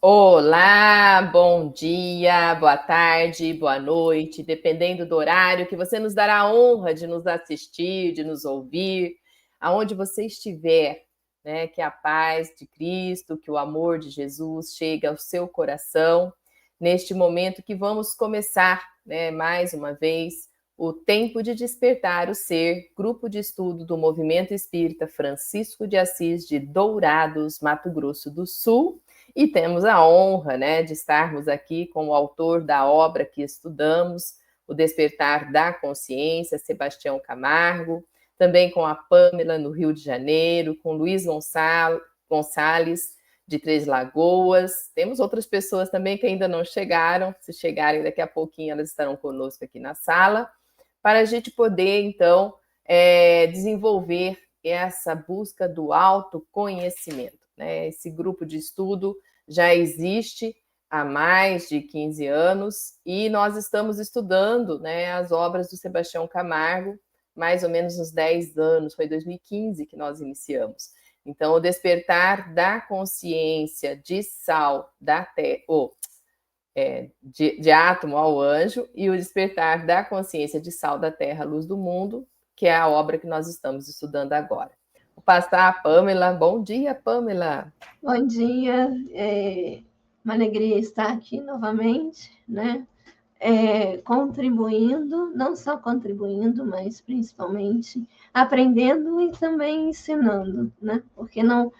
Olá, bom dia, boa tarde, boa noite, dependendo do horário que você nos dará a honra de nos assistir, de nos ouvir, aonde você estiver, né? Que a paz de Cristo, que o amor de Jesus chegue ao seu coração, neste momento que vamos começar, né, mais uma vez, o Tempo de Despertar o Ser, grupo de estudo do Movimento Espírita Francisco de Assis de Dourados, Mato Grosso do Sul. E temos a honra, né, de estarmos aqui com o autor da obra que estudamos, O Despertar da Consciência, Sebastião Camargo, também com a Pâmela, no Rio de Janeiro, com Luiz Gonçalves, de Três Lagoas. Temos outras pessoas também que ainda não chegaram, se chegarem daqui a pouquinho elas estarão conosco aqui na sala, para a gente poder, então, desenvolver essa busca do autoconhecimento. Né? Esse grupo de estudo já existe há mais de 15 anos e nós estamos estudando, né, as obras do Sebastião Camargo, mais ou menos uns 10 anos, foi 2015 que nós iniciamos. Então, o despertar da consciência de sal da terra, de átomo ao anjo, e o despertar da consciência de sal da terra, luz do mundo, que é a obra que nós estamos estudando agora. Vou passar a Pâmela. Bom dia, Pâmela. Bom dia, uma alegria estar aqui novamente, né? Contribuindo, não só contribuindo, mas principalmente aprendendo e também ensinando, né? Porque não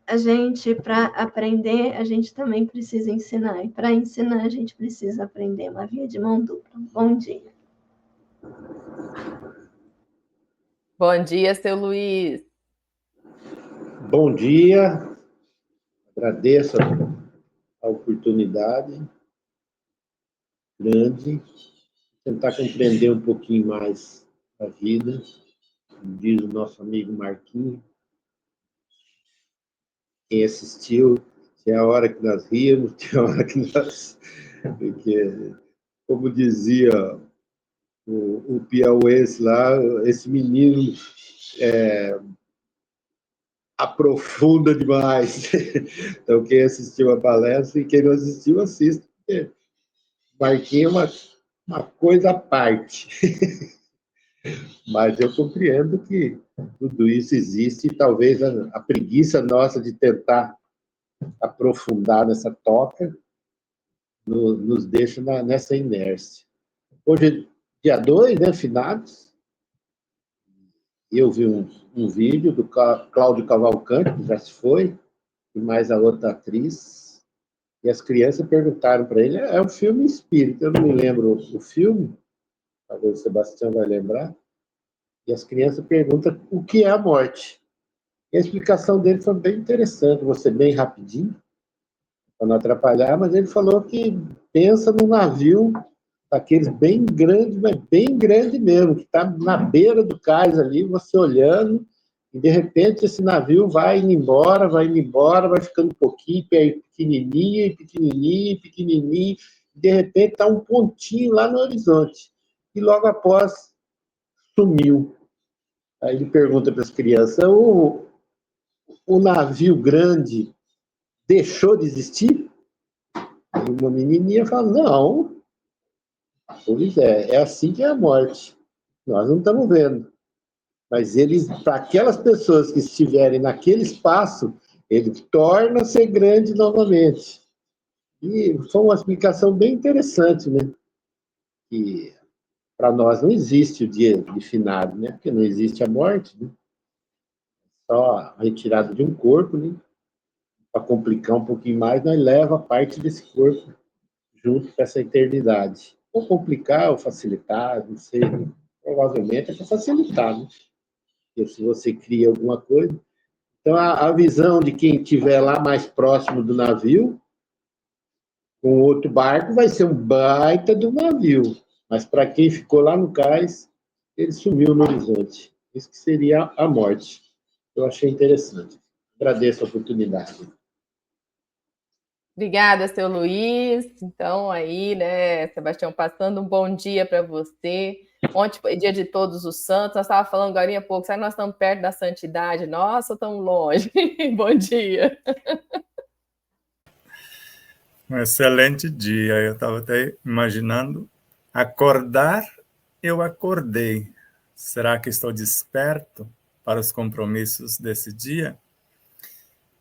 a gente, para aprender, a gente também precisa ensinar, e para ensinar a gente precisa aprender, uma via de mão dupla. Bom dia. Bom dia, seu Luiz. Bom dia, agradeço a oportunidade grande, tentar compreender um pouquinho mais a vida, como diz o nosso amigo Marquinhos. Quem assistiu, tinha a hora que nós ríamos, tinha a hora que nós... Porque, como dizia o piauense lá, esse menino aprofunda demais. Então, quem assistiu a palestra e quem não assistiu, assista, porque Marquinhos é uma coisa à parte. Mas eu compreendo que tudo isso existe e talvez a preguiça nossa de tentar aprofundar nessa toca nos deixa nessa inércia. Hoje, dia 2, né, finados, eu vi um vídeo do Cláudio Cavalcante, que já se foi, e mais a outra atriz, e as crianças perguntaram para ele, é um filme espírita, eu não me lembro o filme, talvez o Sebastião vai lembrar, e as crianças perguntam o que é a morte. E a explicação dele foi bem interessante, vou ser bem rapidinho, para não atrapalhar, mas ele falou que pensa num navio daqueles bem grande, mas bem grande mesmo, que está na beira do cais ali, você olhando, e de repente esse navio vai indo embora, vai ficando um pouquinho, pequenininho, pequenininho, pequenininho, e de repente está um pontinho lá no horizonte. E logo após, sumiu. Aí ele pergunta para as crianças, o navio grande deixou de existir? E uma menininha fala, não, pois é assim que é a morte. Nós não estamos vendo. Mas eles, para aquelas pessoas que estiverem naquele espaço, ele torna a ser grande novamente. E foi uma explicação bem interessante, né? Que para nós não existe o dia de finado, né? Porque não existe a morte, né? Só a retirada de um corpo, né? Para complicar um pouquinho mais, nós leva parte desse corpo junto com essa eternidade. Ou complicar, ou facilitar, não sei. Né? Provavelmente é para facilitar, né? Porque se você cria alguma coisa... Então, a visão de quem estiver lá mais próximo do navio, com outro barco, vai ser um baita do navio. Mas para quem ficou lá no cais, ele sumiu no horizonte. Isso que seria a morte. Eu achei interessante. Agradeço a oportunidade. Obrigada, seu Luiz. Então, aí, né, Sebastião, passando um bom dia para você. Ontem foi dia de Todos os Santos, nós estávamos falando agora há pouco, sabe, nós estamos perto da santidade, nossa, tão longe. Bom dia. Um excelente dia. Eu estava até imaginando acordar, eu acordei. Será que estou desperto para os compromissos desse dia?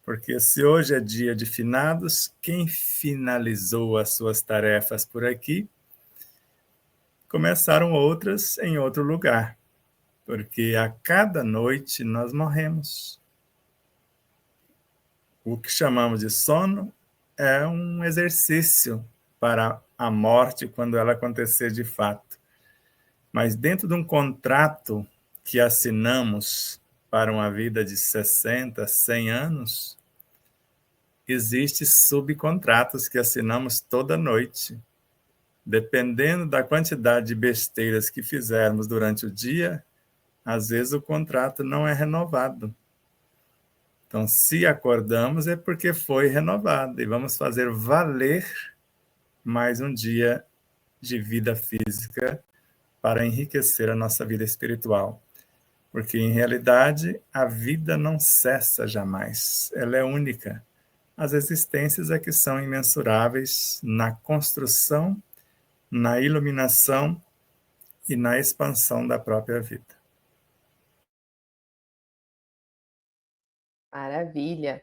Porque se hoje é dia de finados, quem finalizou as suas tarefas por aqui, começaram outras em outro lugar. Porque a cada noite nós morremos. O que chamamos de sono é um exercício para a morte quando ela acontecer de fato. Mas dentro de um contrato que assinamos para uma vida de 60, 100 anos, existem subcontratos que assinamos toda noite. Dependendo da quantidade de besteiras que fizermos durante o dia, às vezes o contrato não é renovado. Então, se acordamos é porque foi renovado e vamos fazer valer mais um dia de vida física para enriquecer a nossa vida espiritual. Porque, em realidade, a vida não cessa jamais, ela é única. As existências é que são imensuráveis na construção, na iluminação e na expansão da própria vida. Maravilha.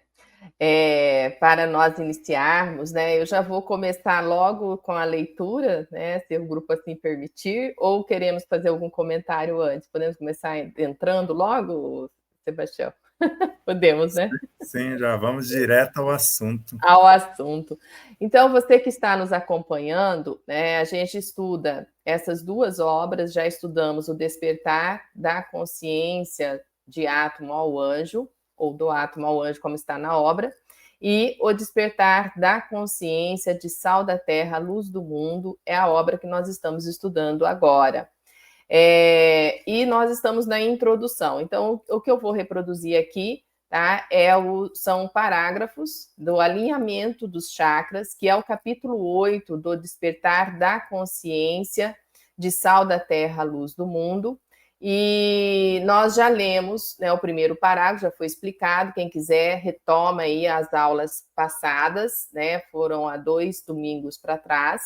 Para nós iniciarmos, né, eu já vou começar logo com a leitura, né, se o grupo assim permitir, ou queremos fazer algum comentário antes? Podemos começar entrando logo, Sebastião? Podemos, né? Sim, já vamos direto ao assunto. Ao assunto. Então, você que está nos acompanhando, né, a gente estuda essas duas obras, já estudamos o Despertar da Consciência de Átomo ao Anjo, ou do átomo ao anjo, como está na obra, e o Despertar da Consciência de Sal da Terra, Luz do Mundo, é a obra que nós estamos estudando agora. E nós estamos na introdução. Então, o que eu vou reproduzir aqui, tá, são parágrafos do alinhamento dos chakras, que é o capítulo 8 do Despertar da Consciência de Sal da Terra, Luz do Mundo. E nós já lemos, né, o primeiro parágrafo, já foi explicado. Quem quiser, retoma aí as aulas passadas, né? Foram há 2 domingos para trás.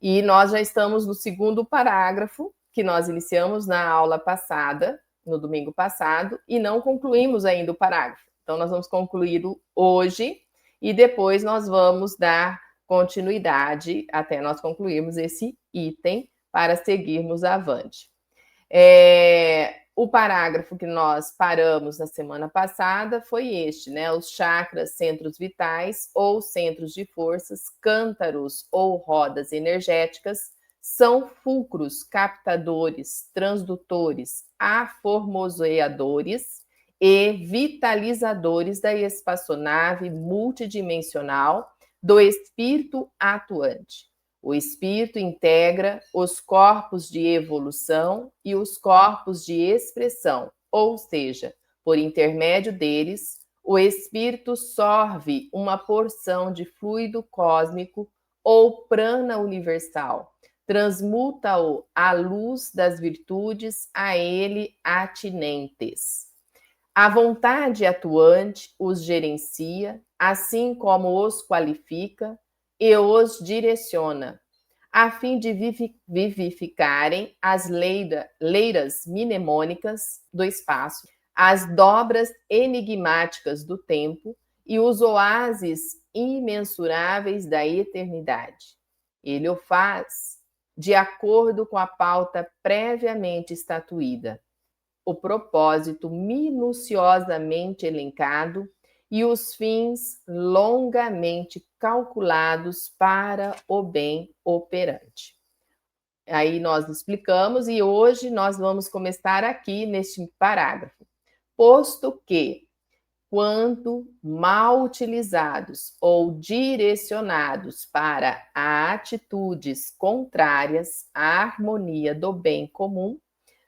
E nós já estamos no segundo parágrafo, que nós iniciamos na aula passada, no domingo passado, e não concluímos ainda o parágrafo. Então, nós vamos concluí-lo hoje e depois nós vamos dar continuidade até nós concluirmos esse item para seguirmos avante. O parágrafo que nós paramos na semana passada foi este, né? Os chakras, centros vitais ou centros de forças, cântaros ou rodas energéticas, são fulcros captadores, transdutores, aformoseadores e vitalizadores da espaçonave multidimensional do espírito atuante. O espírito integra os corpos de evolução e os corpos de expressão, ou seja, por intermédio deles, o espírito sorve uma porção de fluido cósmico ou prana universal, transmuta-o à luz das virtudes a ele atinentes. A vontade atuante os gerencia, assim como os qualifica e os direciona, a fim de vivificarem as leiras mnemônicas do espaço, as dobras enigmáticas do tempo e os oásis imensuráveis da eternidade. Ele o faz de acordo com a pauta previamente estatuída, o propósito minuciosamente elencado e os fins longamente calculados para o bem operante. Aí nós explicamos e hoje nós vamos começar aqui neste parágrafo. Posto que, quando mal utilizados ou direcionados para atitudes contrárias à harmonia do bem comum,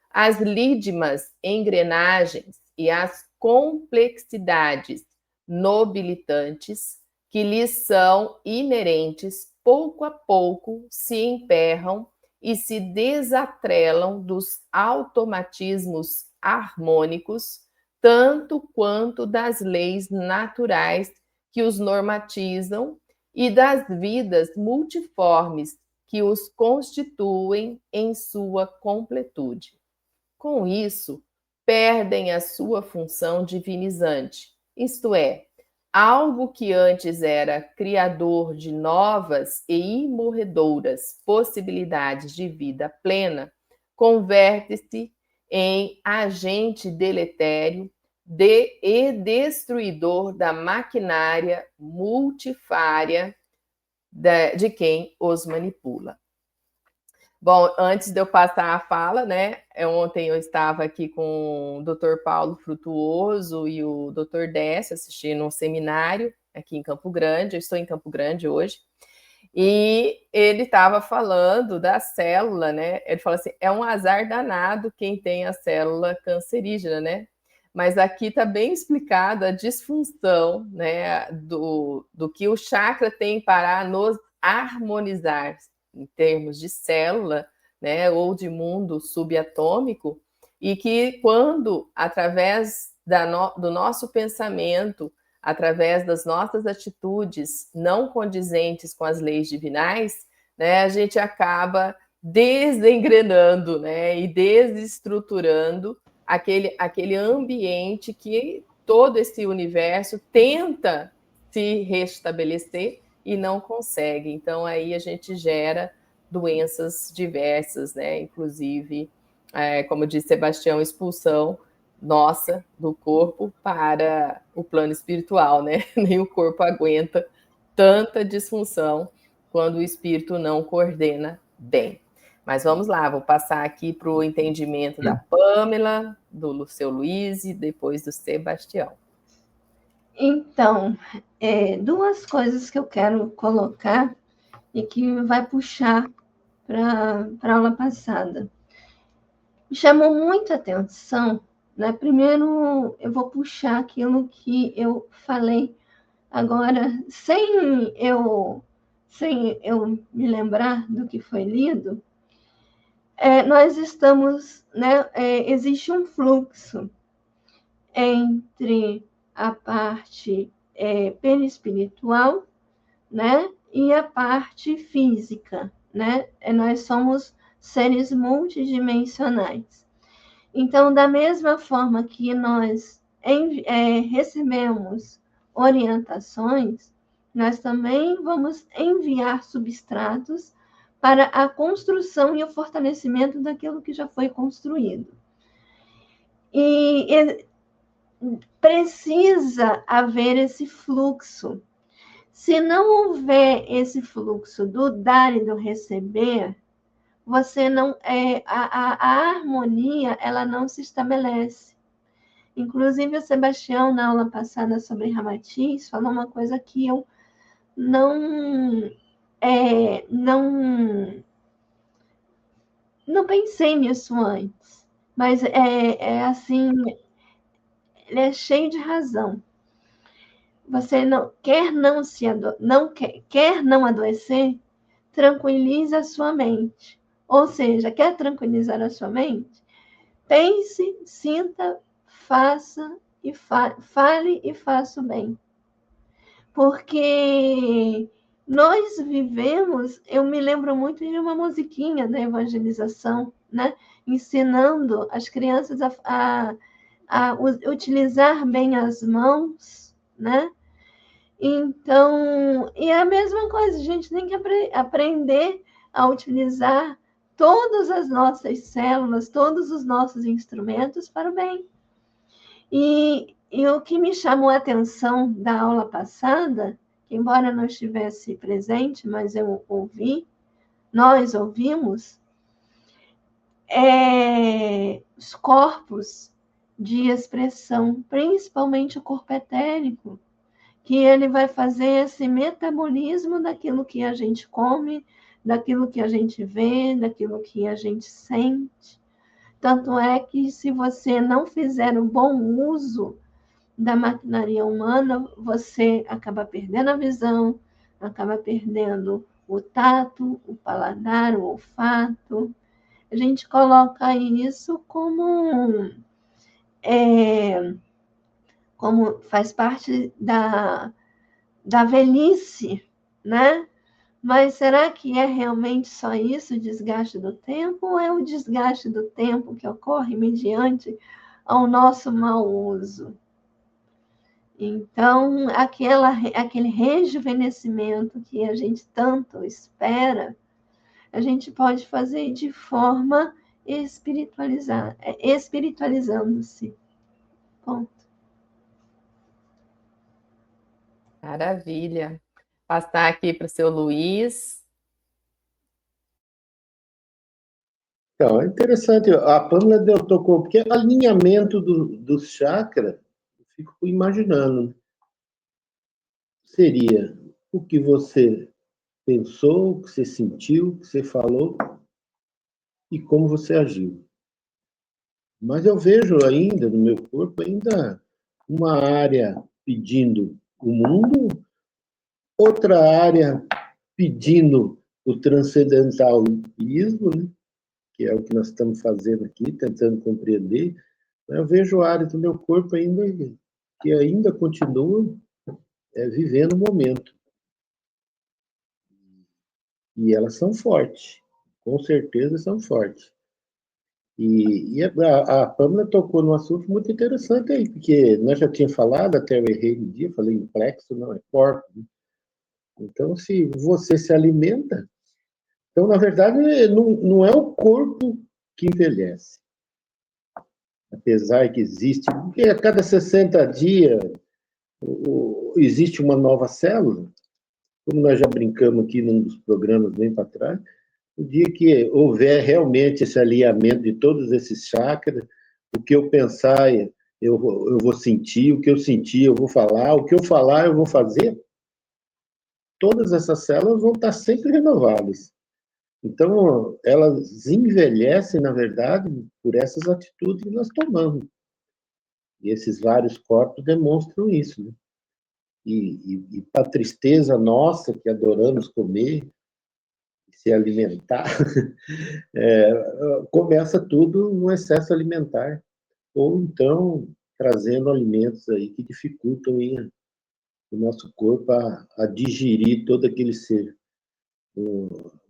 as lídimas engrenagens e as complexidades nobilitantes que lhes são inerentes, pouco a pouco se emperram e se desatrelam dos automatismos harmônicos, tanto quanto das leis naturais que os normatizam e das vidas multiformes que os constituem em sua completude. Com isso, perdem a sua função divinizante, isto é, algo que antes era criador de novas e imorredoras possibilidades de vida plena, converte-se em agente deletério e destruidor da maquinária multifária de quem os manipula. Bom, antes de eu passar a fala, né? Ontem eu estava aqui com o Dr. Paulo Frutuoso e o Dr. Décio assistindo um seminário aqui em Campo Grande. Eu estou em Campo Grande hoje. E ele estava falando da célula, né? Ele falou assim: é um azar danado quem tem a célula cancerígena, né? Mas aqui está bem explicada a disfunção, né, do que o chakra tem para nos harmonizar em termos de célula, né, ou de mundo subatômico, e que quando, através do nosso pensamento, através das nossas atitudes não condizentes com as leis divinais, né, a gente acaba desengrenando, né, e desestruturando aquele ambiente que todo esse universo tenta se restabelecer e não consegue. Então, aí a gente gera doenças diversas, né? Inclusive, como disse Sebastião, expulsão nossa do corpo para o plano espiritual, né? Nem o corpo aguenta tanta disfunção quando o espírito não coordena bem. Mas vamos lá, vou passar aqui para o entendimento da Pamela, do seu Luiz e depois do Sebastião. Então, duas coisas que eu quero colocar e que vai puxar para a aula passada. Me chamou muita atenção, né? Primeiro, eu vou puxar aquilo que eu falei agora, sem eu me lembrar do que foi lido. Nós estamos, né? Existe um fluxo entre a parte perispiritual, né, e a parte física, né? Nós somos seres multidimensionais. Então, da mesma forma que nós recebemos orientações, nós também vamos enviar substratos para a construção e o fortalecimento daquilo que já foi construído. E precisa haver esse fluxo. Se não houver esse fluxo do dar e do receber, você não a harmonia ela não se estabelece. Inclusive, o Sebastião, na aula passada sobre Ramatiz, falou uma coisa que eu não pensei nisso antes, mas assim, ele é cheio de razão. Você quer não adoecer, tranquilize a sua mente. Ou seja, quer tranquilizar a sua mente? Pense, sinta, faça e fale e faça o bem. Porque nós vivemos, eu me lembro muito de uma musiquinha da evangelização, né? Ensinando as crianças a utilizar bem as mãos, né? Então, e é a mesma coisa, a gente tem que aprender a utilizar todas as nossas células, todos os nossos instrumentos para o bem. E o que me chamou a atenção da aula passada, que embora não estivesse presente, mas nós ouvimos, os corpos de expressão, principalmente o corpo etérico, que ele vai fazer esse metabolismo daquilo que a gente come, daquilo que a gente vê, daquilo que a gente sente. Tanto é que se você não fizer um bom uso da maquinaria humana, você acaba perdendo a visão, acaba perdendo o tato, o paladar, o olfato. A gente coloca isso como faz parte da velhice, né? Mas será que é realmente só isso, o desgaste do tempo, ou é o desgaste do tempo que ocorre mediante ao nosso mau uso? Então, aquele rejuvenescimento que a gente tanto espera, a gente pode fazer de forma espiritualizando-se. Ponto. Maravilha. Passar aqui para o seu Luiz. Então, é interessante, a Pâmela tocou, porque alinhamento dos chakras, eu fico imaginando, seria o que você pensou, o que você sentiu, o que você falou e como você agiu. Mas eu vejo ainda no meu corpo ainda uma área pedindo o mundo, outra área pedindo o transcendentalismo, né? Que é o que nós estamos fazendo aqui, tentando compreender. Eu vejo áreas do meu corpo ainda que ainda continuam vivendo o momento. E elas são fortes, com certeza são fortes. E a Pâmela tocou num assunto muito interessante aí, porque nós já tínhamos falado, até eu errei no dia, falei em plexo, não, é corpo. Né? Então, se você se alimenta, então, na verdade, não é o corpo que envelhece. Apesar que existe, porque a cada 60 dias existe uma nova célula, como nós já brincamos aqui num dos programas bem para trás, o dia que houver realmente esse alinhamento de todos esses chakras, o que eu pensar, eu vou sentir, o que eu sentir, eu vou falar, o que eu falar, eu vou fazer, todas essas células vão estar sempre renovadas. Então, elas envelhecem, na verdade, por essas atitudes que nós tomamos. E esses vários corpos demonstram isso, né? E para a tristeza nossa, que adoramos comer, se alimentar, começa tudo no excesso alimentar, ou então trazendo alimentos aí que dificultam o nosso corpo a digerir todo aquele ser.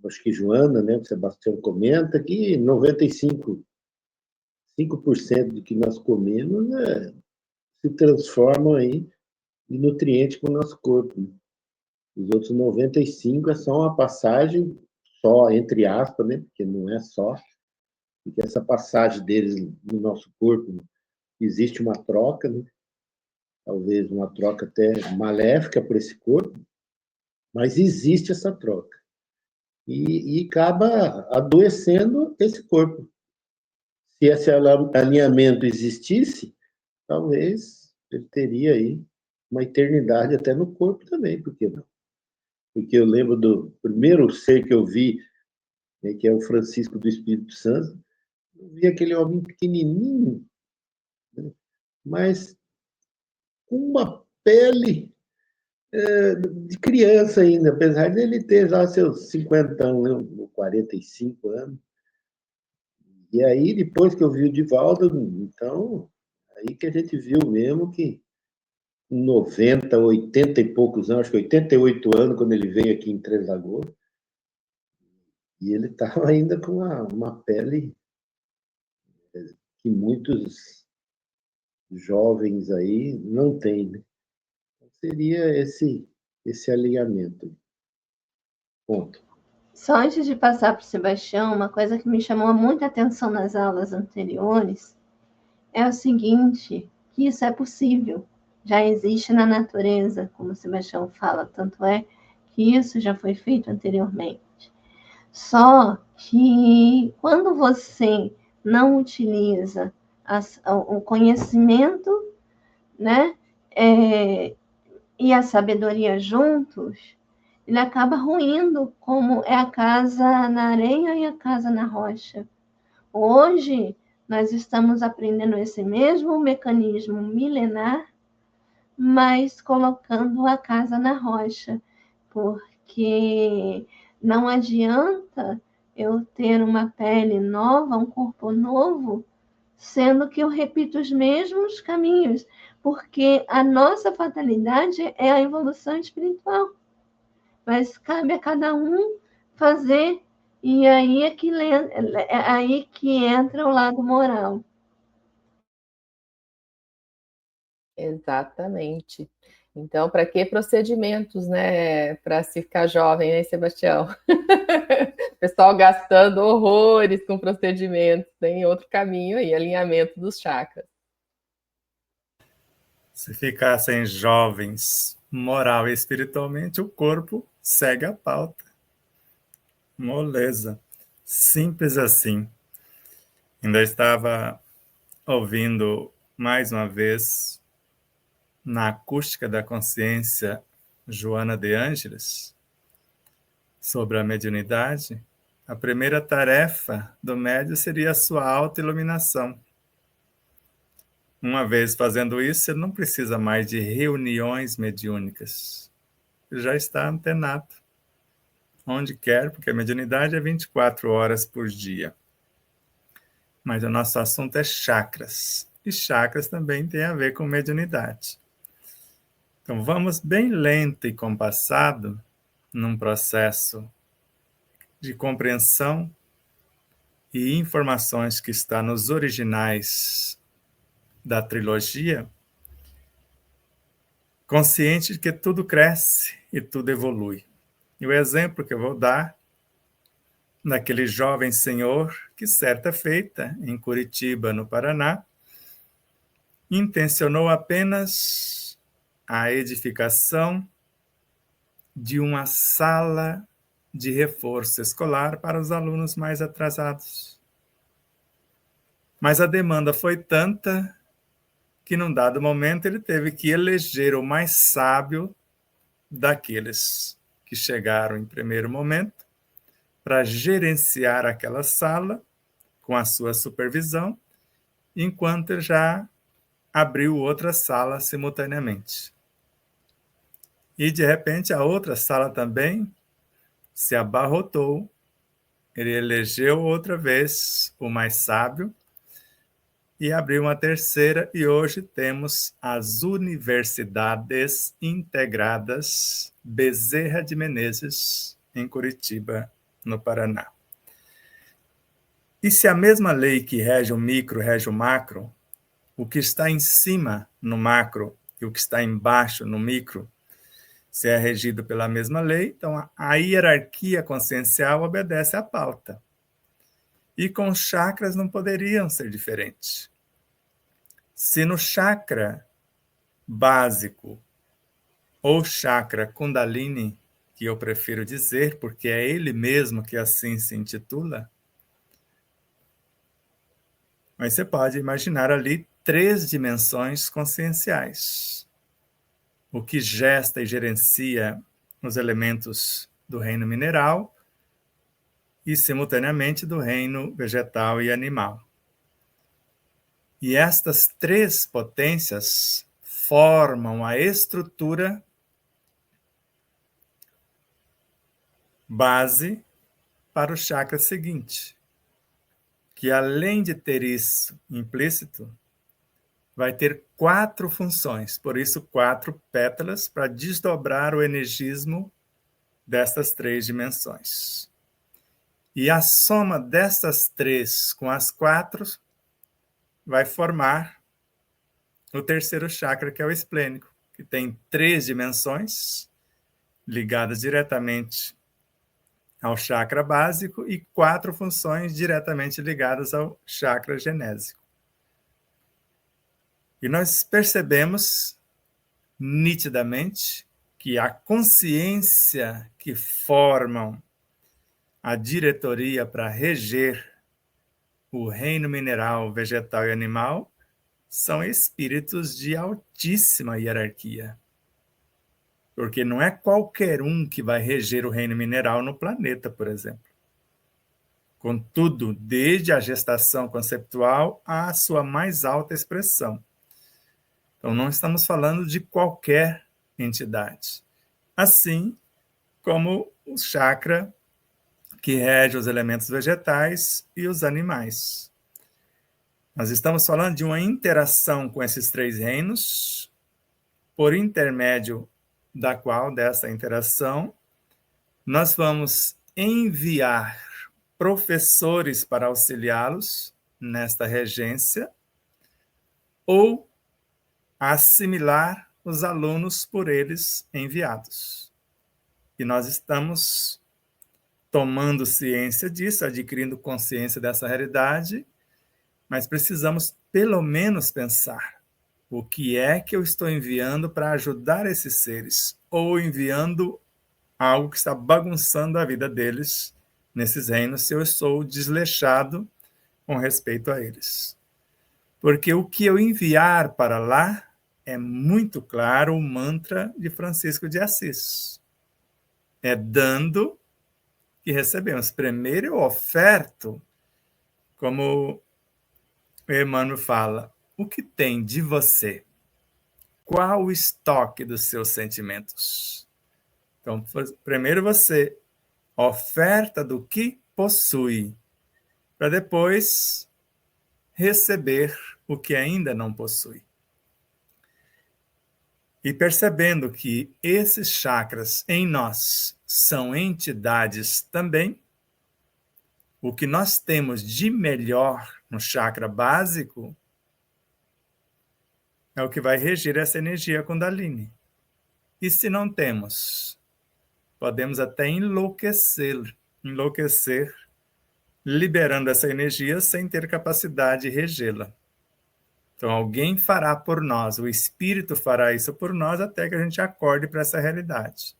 Acho que Joana, né, o Sebastião comenta que 95% do que nós comemos se transformam aí em nutrientes para o nosso corpo. Né? Os outros 95% é só uma passagem, só entre aspas, né, porque não é só, porque essa passagem deles no nosso corpo, existe uma troca, né? Talvez uma troca até maléfica para esse corpo, mas existe essa troca. E acaba adoecendo esse corpo. Se esse alinhamento existisse, talvez ele teria aí uma eternidade até no corpo também, por que não? Porque eu lembro do primeiro ser que eu vi, né, que é o Francisco do Espírito Santo, eu vi aquele homem pequenininho, né, mas com uma pele de criança ainda, apesar de ele ter já seus 50 anos, né, 45 anos. E aí, depois que eu vi o Divaldo, então, aí que a gente viu mesmo que 90, 80 e poucos anos, acho que 88 anos, quando ele veio aqui em Três Lagoas, e ele estava ainda com uma pele que muitos jovens aí não têm, né? Seria esse alinhamento. Ponto. Só antes de passar para o Sebastião, uma coisa que me chamou muita atenção nas aulas anteriores é o seguinte, que isso é possível, já existe na natureza, como o Sebastião fala, tanto é que isso já foi feito anteriormente. Só que quando você não utiliza o conhecimento, né, e a sabedoria juntos, ele acaba ruindo, como é a casa na areia e a casa na rocha. Hoje, nós estamos aprendendo esse mesmo mecanismo milenar, mas colocando a casa na rocha, porque não adianta eu ter uma pele nova, um corpo novo, sendo que eu repito os mesmos caminhos, porque a nossa fatalidade é a evolução espiritual. mas cabe a cada um fazer, e aí aí que entra o lado moral. Exatamente. Então, para que procedimentos, né, para se ficar jovem, né, Sebastião? O pessoal gastando horrores com procedimentos, tem outro caminho aí, alinhamento dos chakras. Se ficassem jovens moral e espiritualmente, o corpo segue a pauta. Moleza. Simples assim. Ainda estava ouvindo mais uma vez na Acústica da Consciência, Joana de Ângeles, sobre a mediunidade. A primeira tarefa do médium seria a sua autoiluminação. Uma vez fazendo isso, ele não precisa mais de reuniões mediúnicas. Ele já está antenado, onde quer, porque a mediunidade é 24 horas por dia. Mas o nosso assunto é chakras. E chakras também tem a ver com mediunidade. Então, vamos bem lento e compassado num processo de compreensão e informações que está nos originais da trilogia, consciente de que tudo cresce e tudo evolui. E o exemplo que eu vou dar naquele jovem senhor que, certa feita, em Curitiba, no Paraná, intencionou apenas a edificação de uma sala de reforço escolar para os alunos mais atrasados. Mas a demanda foi tanta que, num dado momento, ele teve que eleger o mais sábio daqueles que chegaram em primeiro momento para gerenciar aquela sala com a sua supervisão, enquanto ele já abriu outra sala simultaneamente. E, de repente, a outra sala também se abarrotou. Ele elegeu outra vez o mais sábio e abriu uma terceira, e hoje temos as Universidades Integradas Bezerra de Menezes, em Curitiba, no Paraná. E se a mesma lei que rege o micro rege o macro, o que está em cima no macro e o que está embaixo no micro, se é regido pela mesma lei, então a hierarquia consciencial obedece à pauta. E com os chakras não poderiam ser diferentes. Se no chakra básico, ou chakra Kundalini, que eu prefiro dizer, porque é ele mesmo que assim se intitula, mas você pode imaginar ali 3 dimensões conscienciais. O que gesta e gerencia os elementos do reino mineral e, simultaneamente, do reino vegetal e animal. E estas 3 potências formam a estrutura base para o chakra seguinte, que, além de ter isso implícito, vai ter 4 funções, por isso 4 pétalas, para desdobrar o energismo destas 3 dimensões. E a soma destas 3 com as 4 vai formar o terceiro chakra, que é o esplênico, que tem 3 dimensões ligadas diretamente ao chakra básico e 4 funções diretamente ligadas ao chakra genésico. E nós percebemos nitidamente que a consciência que formam a diretoria para reger o reino mineral, vegetal e animal são espíritos de altíssima hierarquia. Porque não é qualquer um que vai reger o reino mineral no planeta, por exemplo. Contudo, desde a gestação conceptual à sua mais alta expressão. Então, não estamos falando de qualquer entidade. Assim como o chakra que rege os elementos vegetais e os animais. Nós estamos falando de uma interação com esses 3 reinos, por intermédio da qual, dessa interação, nós vamos enviar professores para auxiliá-los nesta regência ou assimilar os alunos por eles enviados. E nós estamos tomando ciência disso, adquirindo consciência dessa realidade, mas precisamos pelo menos pensar o que é que eu estou enviando para ajudar esses seres, ou enviando algo que está bagunçando a vida deles nesses reinos, se eu sou desleixado com respeito a eles. Porque o que eu enviar para lá é muito claro o mantra de Francisco de Assis. É dando que recebemos. Primeiro eu oferto, como o Emmanuel fala, o que tem de você? Qual o estoque dos seus sentimentos? Então, primeiro você oferta do que possui, para depois receber o que ainda não possui. E percebendo que esses chakras em nós são entidades também, o que nós temos de melhor no chakra básico é o que vai reger essa energia Kundalini. E se não temos, podemos até enlouquecer, liberando essa energia sem ter capacidade de regê-la. Então, alguém fará por nós, o Espírito fará isso por nós até que a gente acorde para essa realidade.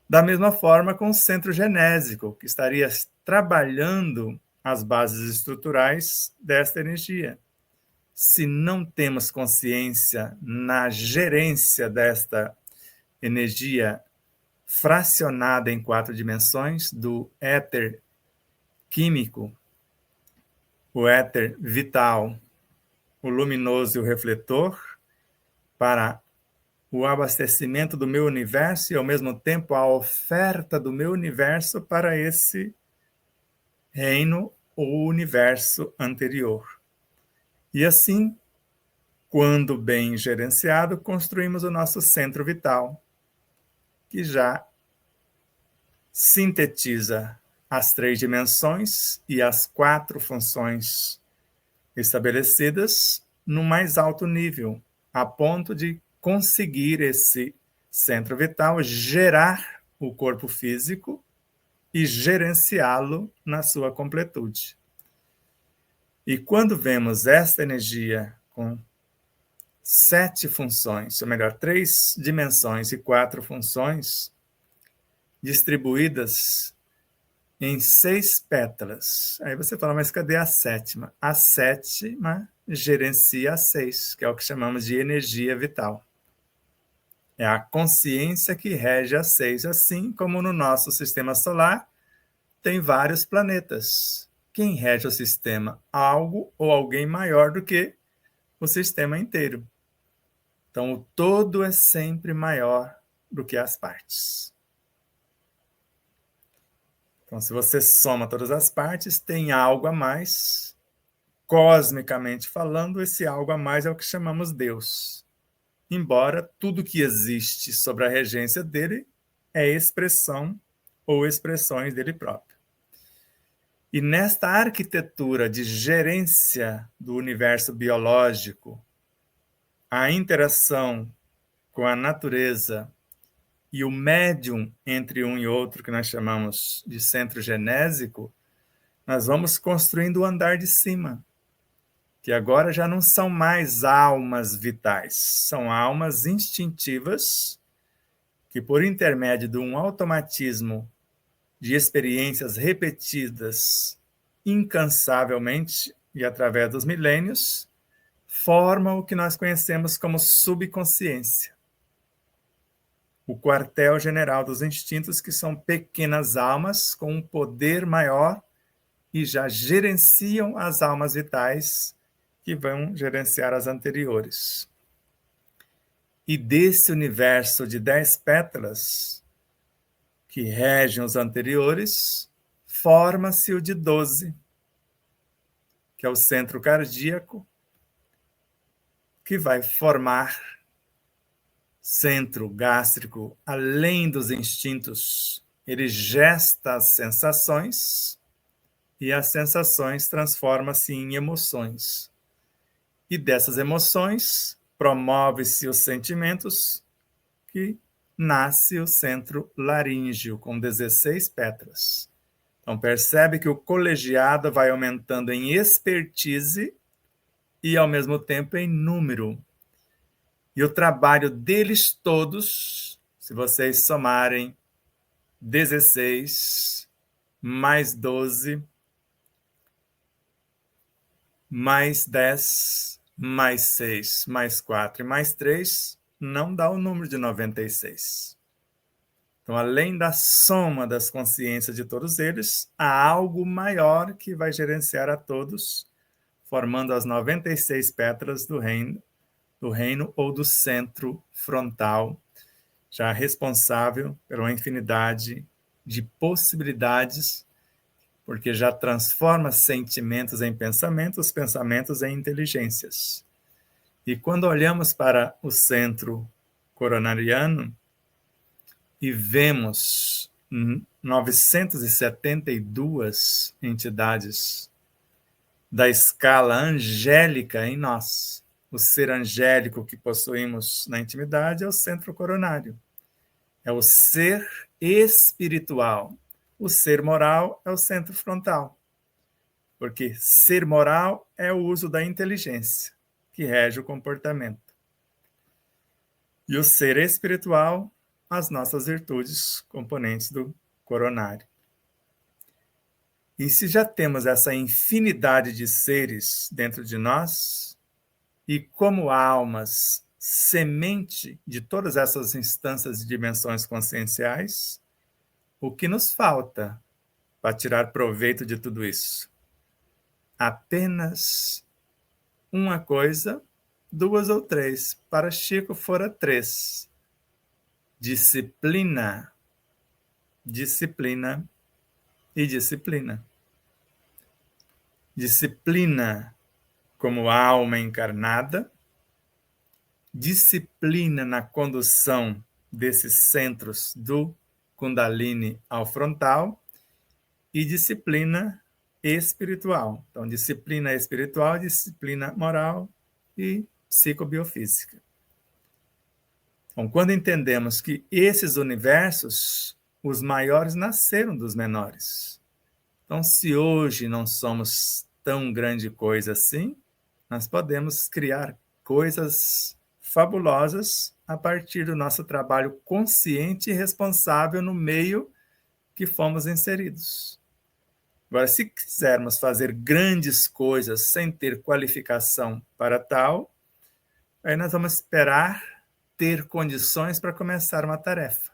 Da mesma forma com o centro genésico, que estaria trabalhando as bases estruturais desta energia. Se não temos consciência na gerência desta energia fracionada em 4 dimensões, do éter químico, o éter vital, o luminoso e o refletor, para o abastecimento do meu universo e, ao mesmo tempo, a oferta do meu universo para esse reino ou universo anterior. E assim, quando bem gerenciado, construímos o nosso centro vital, que já sintetiza as 3 dimensões e as 4 funções estabelecidas no mais alto nível, a ponto de conseguir esse centro vital gerar o corpo físico e gerenciá-lo na sua completude. E quando vemos esta energia com 7 funções, ou melhor, 3 dimensões e 4 funções, distribuídas em 6 pétalas. Aí você fala, mas cadê a 7ª? A 7ª gerencia as 6, que é o que chamamos de energia vital. É a consciência que rege as 6, assim como no nosso sistema solar tem vários planetas. Quem rege o sistema? Algo ou alguém maior do que o sistema inteiro. Então, o todo é sempre maior do que as partes. Então, se você soma todas as partes, tem algo a mais. Cosmicamente falando, esse algo a mais é o que chamamos Deus. Embora tudo que existe sobre a regência dele é expressão ou expressões dele próprio. E nesta arquitetura de gerência do universo biológico, a interação com a natureza e o médium entre um e outro, que nós chamamos de centro genésico, nós vamos construindo o andar de cima, que agora já não são mais almas vitais, são almas instintivas, que por intermédio de um automatismo de experiências repetidas incansavelmente e através dos milênios, formam o que nós conhecemos como subconsciência. O quartel-general dos instintos, que são pequenas almas com um poder maior e já gerenciam as almas vitais que vão gerenciar as anteriores. E desse universo de 10 pétalas que regem os anteriores, forma-se o de 12, que é o centro cardíaco, que vai formar centro gástrico, além dos instintos ele gesta as sensações e as sensações transformam-se em emoções. E dessas emoções promove-se os sentimentos, que nasce o centro laríngeo, com 16 pétalas. Então, percebe que o colegiado vai aumentando em expertise e, ao mesmo tempo, em número. E o trabalho deles todos, se vocês somarem 16, mais 12, mais 10, mais 6, mais 4 e mais 3, não dá o número de 96. Então, além da soma das consciências de todos eles, há algo maior que vai gerenciar a todos, formando as 96 pétalas do reino ou do centro frontal, já responsável por uma infinidade de possibilidades, porque já transforma sentimentos em pensamentos, pensamentos em inteligências. E quando olhamos para o centro coronariano e vemos 972 entidades da escala angélica em nós, o ser angélico que possuímos na intimidade é o centro coronário. É o ser espiritual. O ser moral é o centro frontal. Porque ser moral é o uso da inteligência, que rege o comportamento. E o ser espiritual, as nossas virtudes, componentes do coronário. E se já temos essa infinidade de seres dentro de nós, e como almas, semente de todas essas instâncias e dimensões conscienciais, o que nos falta para tirar proveito de tudo isso? Apenas uma coisa, 2 ou 3. Para Chico fora 3. Disciplina, disciplina e disciplina. Disciplina como alma encarnada, disciplina na condução desses centros do Kundalini ao frontal e disciplina espiritual. Então, disciplina espiritual, disciplina moral e psicobiofísica. Então, quando entendemos que esses universos, os maiores nasceram dos menores. Então, se hoje não somos tão grande coisa assim, nós podemos criar coisas fabulosas a partir do nosso trabalho consciente e responsável no meio que fomos inseridos. Agora, se quisermos fazer grandes coisas sem ter qualificação para tal, aí nós vamos esperar ter condições para começar uma tarefa.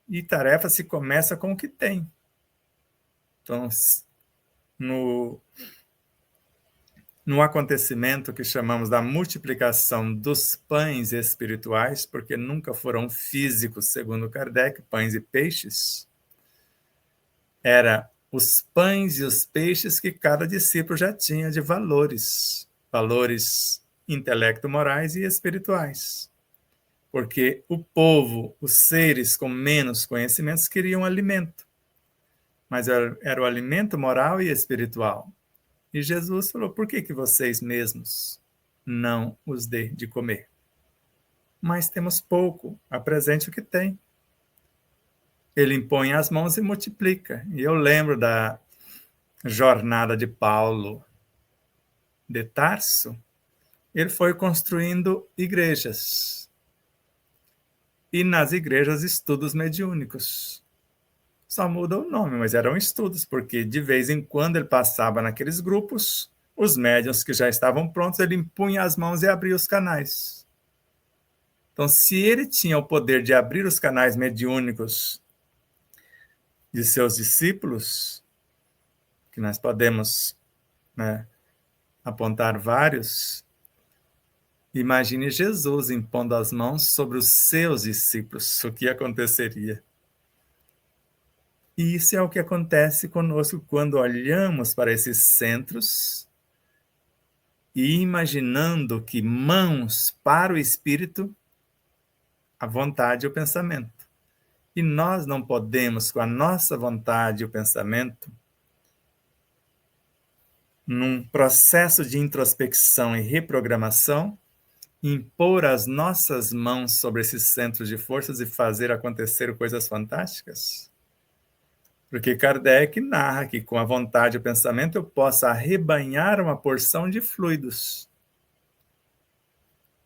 E tarefa se começa com o que tem. Então, no acontecimento que chamamos da multiplicação dos pães espirituais, porque nunca foram físicos, segundo Kardec, pães e peixes, era os pães e os peixes que cada discípulo já tinha de valores intelecto-morais e espirituais. Porque o povo, os seres com menos conhecimentos, queriam alimento, mas era o alimento moral e espiritual. E Jesus falou, por que vocês mesmos não os dê de comer? Mas temos pouco, apresente o que tem. Ele impõe as mãos e multiplica. E eu lembro da jornada de Paulo de Tarso. Ele foi construindo igrejas. E nas igrejas, estudos mediúnicos. Só muda o nome, mas eram estudos, porque de vez em quando ele passava naqueles grupos, os médiuns que já estavam prontos, ele impunha as mãos e abria os canais. Então, se ele tinha o poder de abrir os canais mediúnicos de seus discípulos, que nós podemos, apontar vários, imagine Jesus impondo as mãos sobre os seus discípulos, o que aconteceria? E isso é o que acontece conosco quando olhamos para esses centros e imaginando que mãos para o espírito, a vontade e o pensamento. E nós não podemos, com a nossa vontade e o pensamento, num processo de introspecção e reprogramação, impor as nossas mãos sobre esses centros de forças e fazer acontecer coisas fantásticas? Porque Kardec narra que com a vontade e o pensamento eu posso arrebanhar uma porção de fluidos.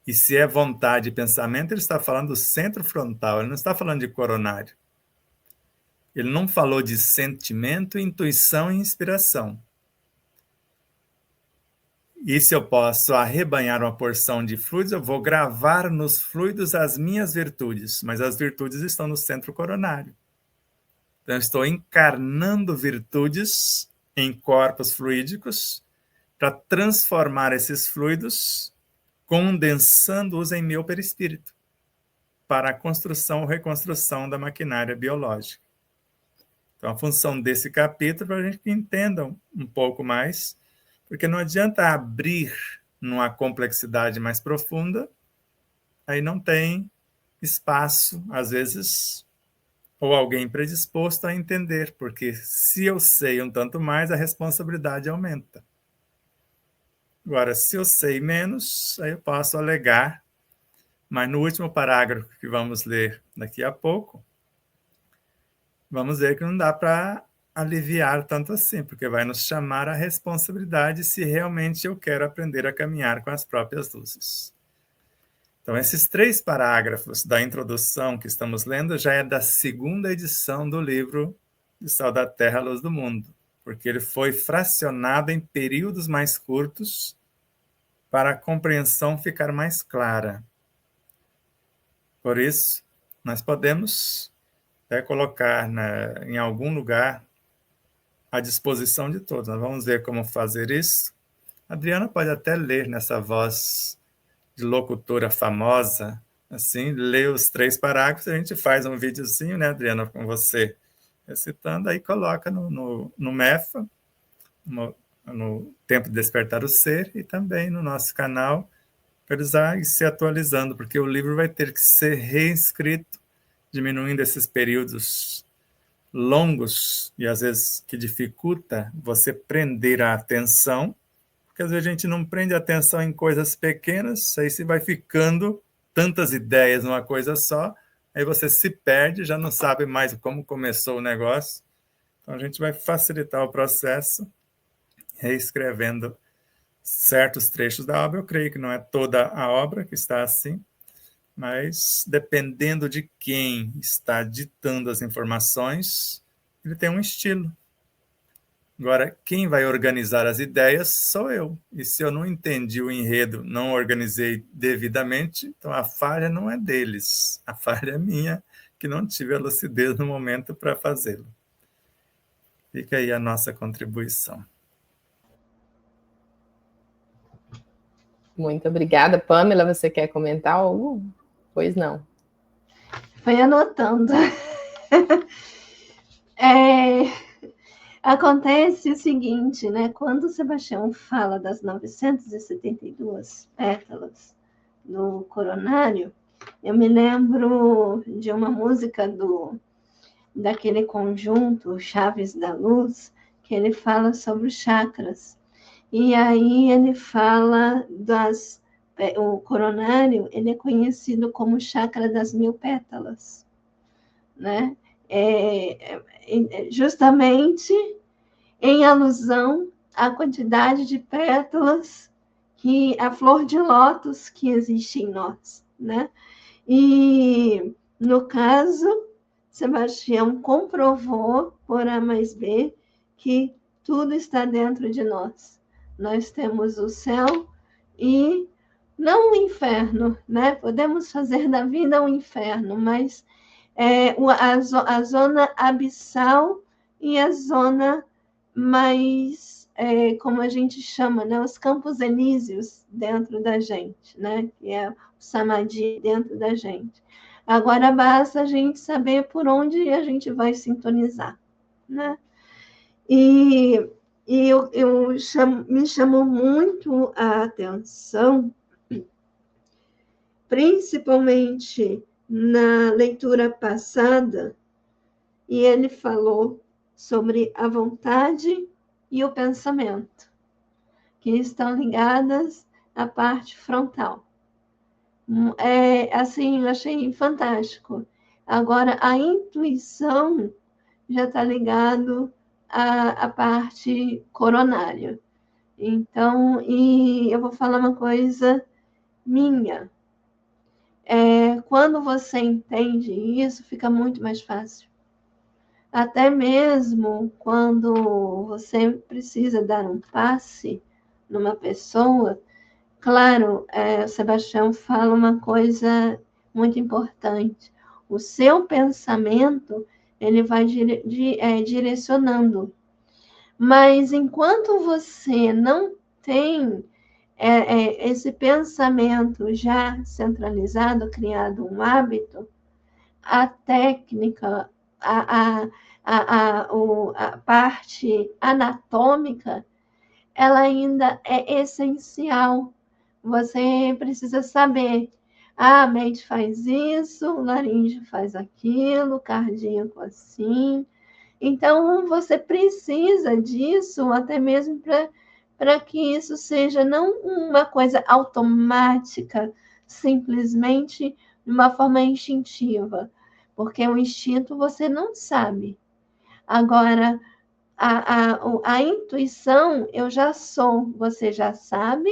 E se é vontade e pensamento, ele está falando do centro frontal, ele não está falando de coronário. Ele não falou de sentimento, intuição e inspiração. E se eu posso arrebanhar uma porção de fluidos, eu vou gravar nos fluidos as minhas virtudes, mas as virtudes estão no centro coronário. Então, eu estou encarnando virtudes em corpos fluídicos para transformar esses fluidos, condensando-os em meu perispírito, para a construção ou reconstrução da maquinária biológica. Então, a função desse capítulo é para a gente que entenda um pouco mais, porque não adianta abrir numa complexidade mais profunda, aí não tem espaço, às vezes, ou alguém predisposto a entender, porque se eu sei um tanto mais, a responsabilidade aumenta. Agora, se eu sei menos, aí eu posso alegar, mas no último parágrafo que vamos ler daqui a pouco, vamos ver que não dá para aliviar tanto assim, porque vai nos chamar a responsabilidade se realmente eu quero aprender a caminhar com as próprias luzes. Então, esses 3 parágrafos da introdução que estamos lendo já é da 2ª edição do livro de Sal da Terra, Luz do Mundo, porque ele foi fracionado em períodos mais curtos para a compreensão ficar mais clara. Por isso, nós podemos até colocar em algum lugar à disposição de todos. Nós vamos ver como fazer isso. A Adriana pode até ler nessa voz de locutora famosa, assim, lê os 3 parágrafos, a gente faz um videozinho, né, Adriana, com você recitando, aí coloca no MEFA, no Tempo de Despertar o Ser, e também no nosso canal, para eles ir se atualizando, porque o livro vai ter que ser reescrito, diminuindo esses períodos longos, e às vezes que dificulta você prender a atenção, porque às vezes a gente não prende a atenção em coisas pequenas, aí se vai ficando tantas ideias numa coisa só, aí você se perde, já não sabe mais como começou o negócio. Então a gente vai facilitar o processo, reescrevendo certos trechos da obra. Eu creio que não é toda a obra que está assim, mas dependendo de quem está ditando as informações, ele tem um estilo. Agora, quem vai organizar as ideias sou eu. E se eu não entendi o enredo, não organizei devidamente, então a falha não é deles. A falha é minha, que não tive a lucidez no momento para fazê-lo. Fica aí a nossa contribuição. Muito obrigada. Pamela, você quer comentar algo? Pois não. Foi anotando. Acontece o seguinte, né? Quando o Sebastião fala das 972 pétalas no coronário, eu me lembro de uma música daquele conjunto Chaves da Luz, que ele fala sobre os chakras. E aí ele fala o coronário, ele é conhecido como chakra das 1000 pétalas, né? Justamente em alusão à quantidade de pétalas que a flor de lótus que existe em nós, né? E no caso, Sebastião comprovou por A mais B que tudo está dentro de nós. Nós temos o céu e não o inferno, né? Podemos fazer da vida um inferno, mas a zona abissal e a zona mais, como a gente chama, né? Os campos elíseos dentro da gente, né? Que é o samadhi dentro da gente. Agora basta a gente saber por onde a gente vai sintonizar, né? Me chamou muito a atenção, principalmente na leitura passada, e ele falou sobre a vontade e o pensamento, que estão ligadas à parte frontal. Assim, eu achei fantástico. Agora, a intuição já está ligado à parte coronária. Então, e eu vou falar uma coisa minha. Quando você entende isso, fica muito mais fácil. Até mesmo quando você precisa dar um passe numa pessoa, claro, o Sebastião fala uma coisa muito importante. O seu pensamento, ele vai direcionando. Mas enquanto você não tem esse pensamento já centralizado, criado um hábito, a técnica, a parte anatômica, ela ainda é essencial. Você precisa saber, a mente faz isso, laringe faz aquilo, cardíaco assim. Então, você precisa disso até mesmo para que isso seja não uma coisa automática, simplesmente de uma forma instintiva, porque o instinto você não sabe. Agora, a intuição, eu já sou, você já sabe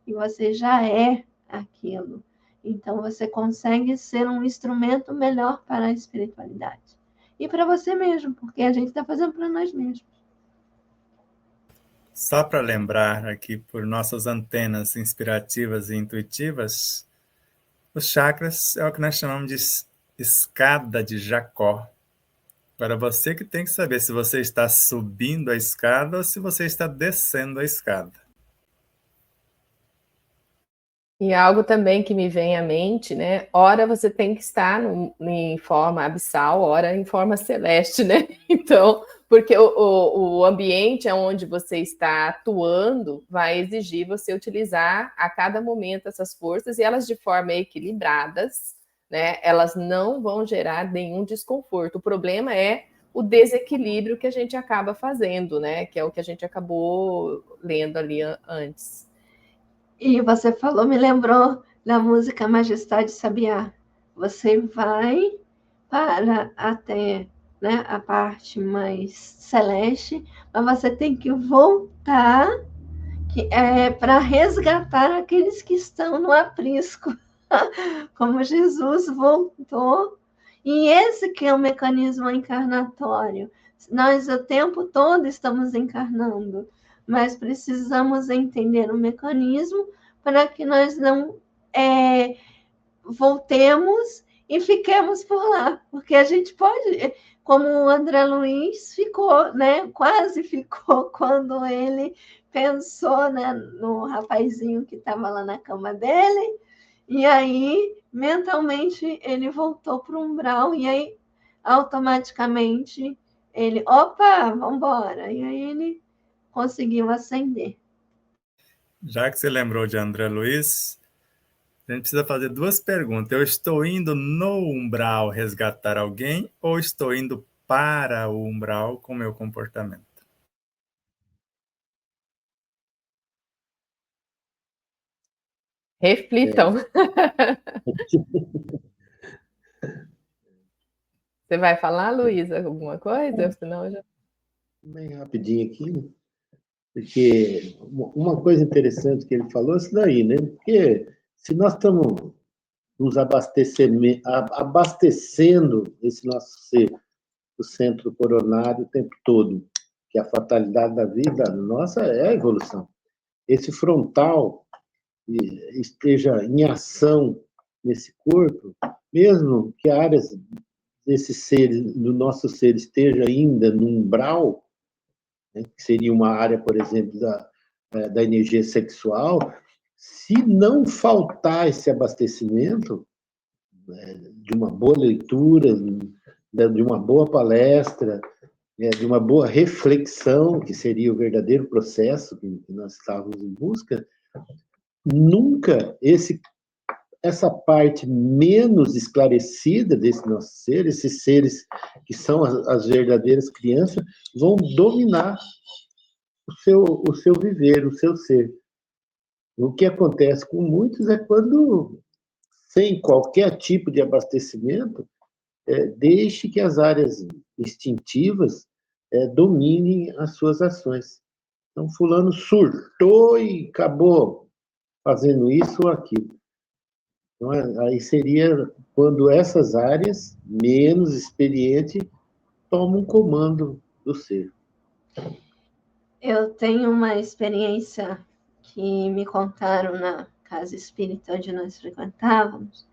e você já é aquilo. Então, você consegue ser um instrumento melhor para a espiritualidade. E para você mesmo, porque a gente está fazendo para nós mesmos. Só para lembrar aqui, por nossas antenas inspirativas e intuitivas, os chakras é o que nós chamamos de escada de Jacó. Para você que tem que saber se você está subindo a escada ou se você está descendo a escada. E algo também que me vem à mente, né? Ora você tem que estar em forma abissal, ora em forma celeste, né? Então, porque o ambiente onde você está atuando vai exigir você utilizar a cada momento essas forças e elas de forma equilibradas, né? Elas não vão gerar nenhum desconforto. O problema é o desequilíbrio que a gente acaba fazendo, né? Que é o que a gente acabou lendo ali antes. E você falou, me lembrou da música Majestade Sabiá. Você vai para até, né, a parte mais celeste, mas você tem que voltar para resgatar aqueles que estão no aprisco, como Jesus voltou. E esse que é o mecanismo encarnatório. Nós o tempo todo estamos encarnando, mas precisamos entender o mecanismo para que nós não voltemos e fiquemos por lá, porque a gente pode, como o André Luiz ficou, né? Quase ficou quando ele pensou, né, no rapazinho que estava lá na cama dele, e aí mentalmente ele voltou para o umbral, e aí automaticamente ele, opa, vamos embora, e aí ele conseguiu ascender. Já que você lembrou de André Luiz, a gente precisa fazer duas perguntas. Eu estou indo no umbral resgatar alguém ou estou indo para o umbral com meu comportamento? Reflitam. Você vai falar, Luísa, alguma coisa? Senão já... Bem rapidinho aqui, porque uma coisa interessante que ele falou é isso daí, né? Porque se nós estamos nos abastecendo esse nosso ser, o centro coronário o tempo todo, que a fatalidade da vida nossa é a evolução. Esse frontal esteja em ação nesse corpo, mesmo que áreas desse ser, do nosso ser, esteja ainda no umbral, né, que seria uma área, por exemplo, da energia sexual, se não faltar esse abastecimento, de uma boa leitura, de uma boa palestra, de uma boa reflexão, que seria o verdadeiro processo que nós estávamos em busca, nunca essa parte menos esclarecida desse nosso ser, esses seres que são as verdadeiras crianças, vão dominar o seu viver, o seu ser. O que acontece com muitos é quando, sem qualquer tipo de abastecimento, deixe que as áreas instintivas dominem as suas ações. Então, fulano surtou e acabou fazendo isso ou aquilo. Então, aí seria quando essas áreas menos experientes tomam comando do ser. Eu tenho uma experiência que me contaram na casa espírita onde nós frequentávamos.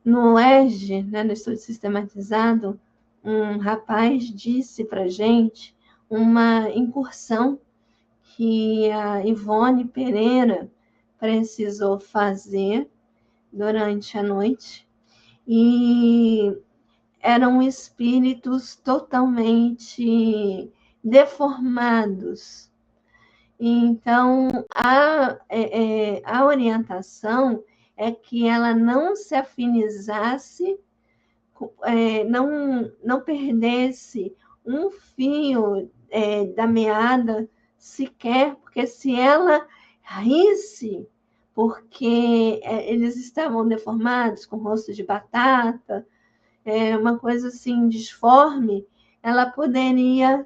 No ESG, né, no estudo sistematizado, um rapaz disse para gente uma incursão que a Ivone Pereira precisou fazer durante a noite, e eram espíritos totalmente deformados. Então, a orientação é que ela não se afinizasse, não perdesse um fio da meada sequer, porque se ela risse, porque eles estavam deformados, com rosto de batata, uma coisa assim disforme, ela poderia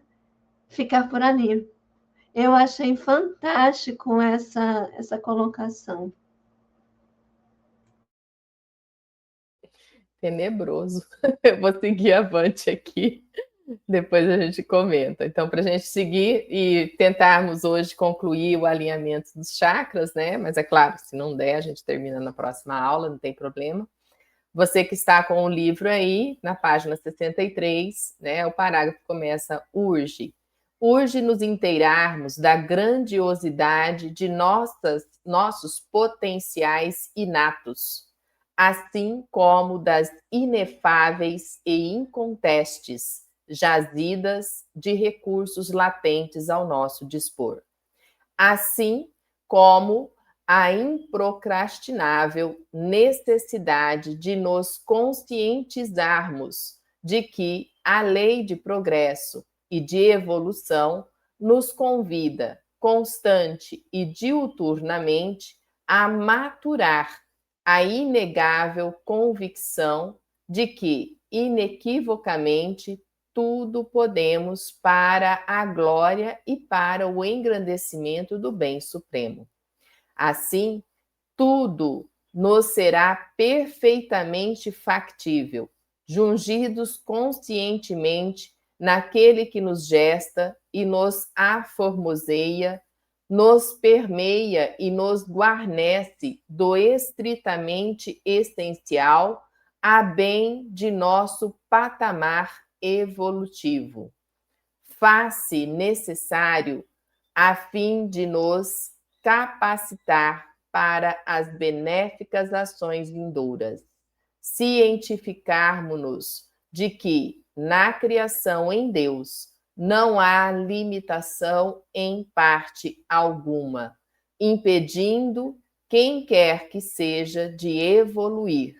ficar por ali. Eu achei fantástico essa colocação. Tenebroso. Eu vou seguir avante aqui, depois a gente comenta. Então, para a gente seguir e tentarmos hoje concluir o alinhamento dos chakras, né? Mas é claro, se não der, a gente termina na próxima aula, não tem problema. Você que está com o livro aí, na página 63, né? O parágrafo começa: urge nos inteirarmos da grandiosidade de nossos potenciais inatos, assim como das inefáveis e incontestes jazidas de recursos latentes ao nosso dispor, assim como a improcrastinável necessidade de nos conscientizarmos de que a lei de progresso e de evolução nos convida constante e diuturnamente a maturar a inegável convicção de que, inequivocamente, tudo podemos para a glória e para o engrandecimento do bem supremo. Assim, tudo nos será perfeitamente factível, jungidos conscientemente naquele que nos gesta e nos aformoseia, nos permeia e nos guarnece do estritamente essencial a bem de nosso patamar evolutivo. Faz-se necessário a fim de nos capacitar para as benéficas ações vindouras, cientificarmos-nos de que, na criação em Deus, não há limitação em parte alguma, impedindo quem quer que seja de evoluir,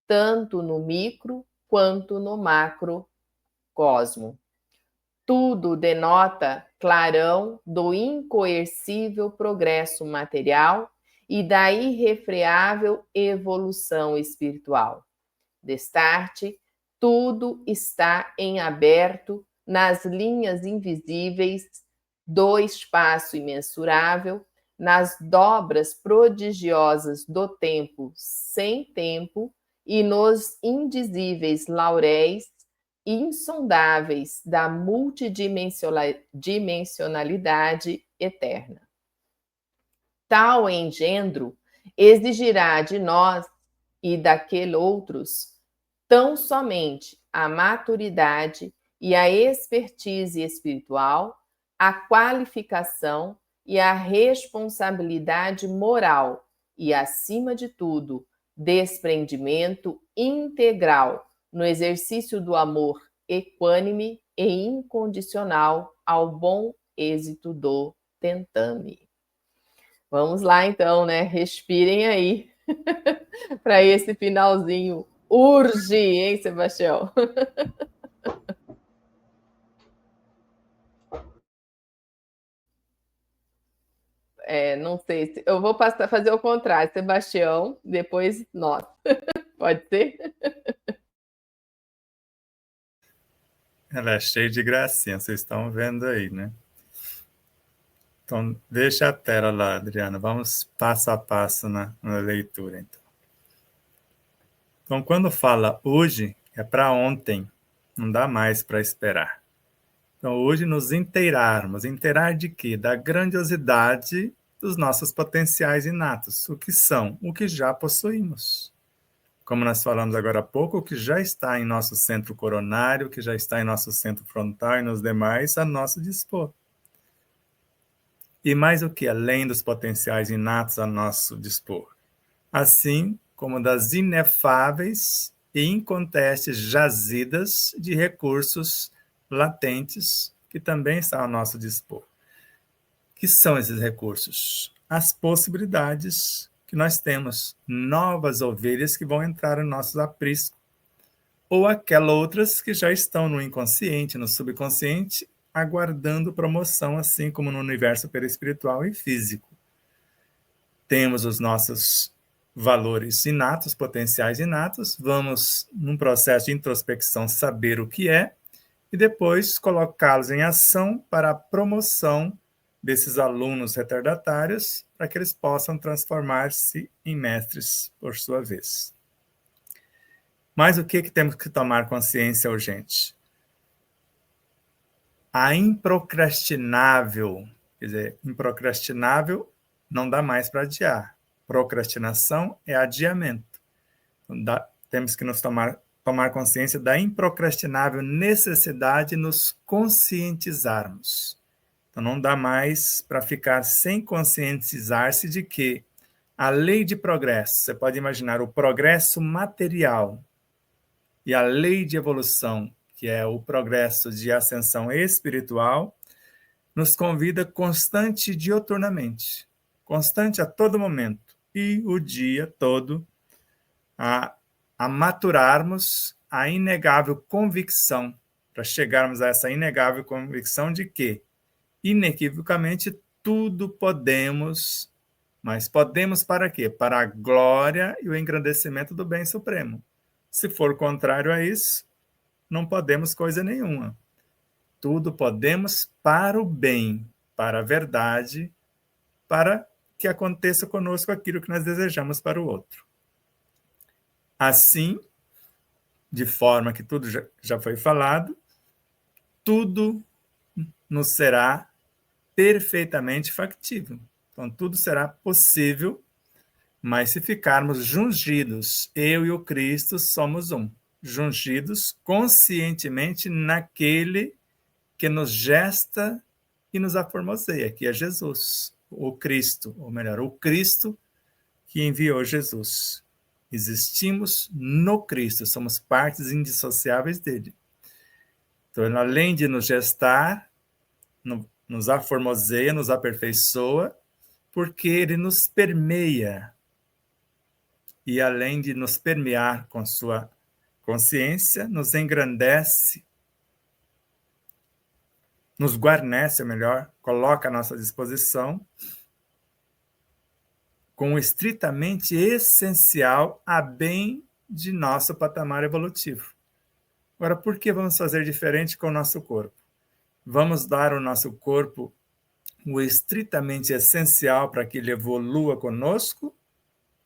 tanto no micro quanto no macrocosmo. Tudo denota clarão do incoercível progresso material e da irrefreável evolução espiritual. Destarte, tudo está em aberto nas linhas invisíveis do espaço imensurável, nas dobras prodigiosas do tempo sem tempo e nos indizíveis lauréis insondáveis da multidimensionalidade eterna. Tal engendro exigirá de nós e daquele outros tão somente a maturidade e a expertise espiritual, a qualificação e a responsabilidade moral e, acima de tudo, desprendimento integral no exercício do amor equânime e incondicional ao bom êxito do tentame. Vamos lá, então, né? Respirem aí. Para esse finalzinho. Urge, hein, Sebastião? Não sei. Eu vou fazer o contrário. Sebastião, depois nós. Pode ser? Ela é cheia de gracinha, vocês estão vendo aí, né? Então, deixa a tela lá, Adriana. Vamos passo a passo na leitura, então. Então, quando fala hoje, é para ontem. Não dá mais para esperar. Então, hoje nos inteirarmos. Inteirar de quê? Da grandiosidade dos nossos potenciais inatos. O que são? O que já possuímos. Como nós falamos agora há pouco, o que já está em nosso centro coronário, o que já está em nosso centro frontal e nos demais, a nosso dispor. E mais o que? Além dos potenciais inatos a nosso dispor. Assim como das inefáveis e incontestes jazidas de recursos latentes que também estão ao nosso dispor. Que são esses recursos? As possibilidades que nós temos, novas ovelhas que vão entrar em nossos apriscos, ou aquelas outras que já estão no inconsciente, no subconsciente, aguardando promoção, assim como no universo perispiritual e físico. Temos os nossos valores inatos, potenciais inatos, vamos, num processo de introspecção, saber o que é, e depois colocá-los em ação para a promoção desses alunos retardatários, para que eles possam transformar-se em mestres por sua vez. Mas o que temos que tomar consciência urgente? A improcrastinável, quer dizer, improcrastinável não dá mais para adiar. Procrastinação é adiamento. Então, temos que nos tomar consciência da improcrastinável necessidade de nos conscientizarmos. Então, não dá mais para ficar sem conscientizar-se de que a lei de progresso, você pode imaginar o progresso material e a lei de evolução, que é o progresso de ascensão espiritual, nos convida constante e dioturnamente, constante a todo momento e o dia todo, a maturarmos a inegável convicção, para chegarmos a essa inegável convicção de que, inequivocamente, tudo podemos, mas podemos para quê? Para a glória e o engrandecimento do bem supremo. Se for contrário a isso, não podemos coisa nenhuma. Tudo podemos para o bem, para a verdade, para que aconteça conosco aquilo que nós desejamos para o outro. Assim, de forma que tudo já foi falado, tudo nos será perfeitamente factível. Então, tudo será possível, mas se ficarmos jungidos, eu e o Cristo somos um, jungidos conscientemente naquele que nos gesta e nos aformoseia, que é Jesus, o Cristo, ou melhor, o Cristo que enviou Jesus. Existimos no Cristo, somos partes indissociáveis dele. Então, além de nos gestar, nos aformoseia, nos aperfeiçoa, porque ele nos permeia. E além de nos permear com sua consciência, nos engrandece, nos guarnece, ou melhor, coloca à nossa disposição com o estritamente essencial a bem de nosso patamar evolutivo. Agora, por que vamos fazer diferente com o nosso corpo? Vamos dar ao nosso corpo o estritamente essencial para que ele evolua conosco,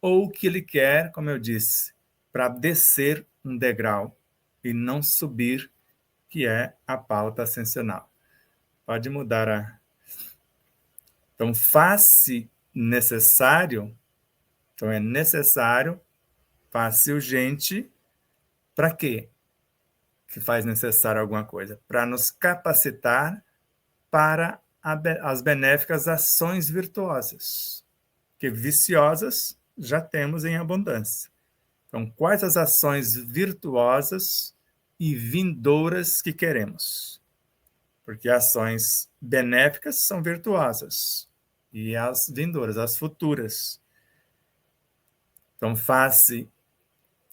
ou o que ele quer, como eu disse, para descer um degrau e não subir, que é a pauta ascensional. Pode mudar a... Então, faz-se necessário, então é necessário, faz-se urgente, para quê? Que faz necessário alguma coisa? Para nos capacitar para as benéficas ações virtuosas, que viciosas já temos em abundância. Então, quais as ações virtuosas e vindouras que queremos? Porque ações benéficas são virtuosas, e as vindouras, as futuras. Então, faz-se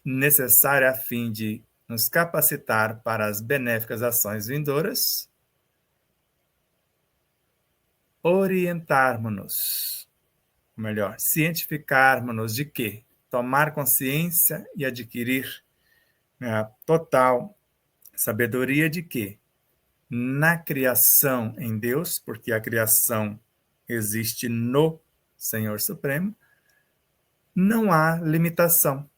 necessário a fim de nos capacitar para as benéficas ações vindouras, orientarmos-nos, ou melhor, cientificarmos-nos de quê? Tomar consciência e adquirir a total sabedoria de que na criação em Deus, porque a criação existe no Senhor Supremo, não há limitação.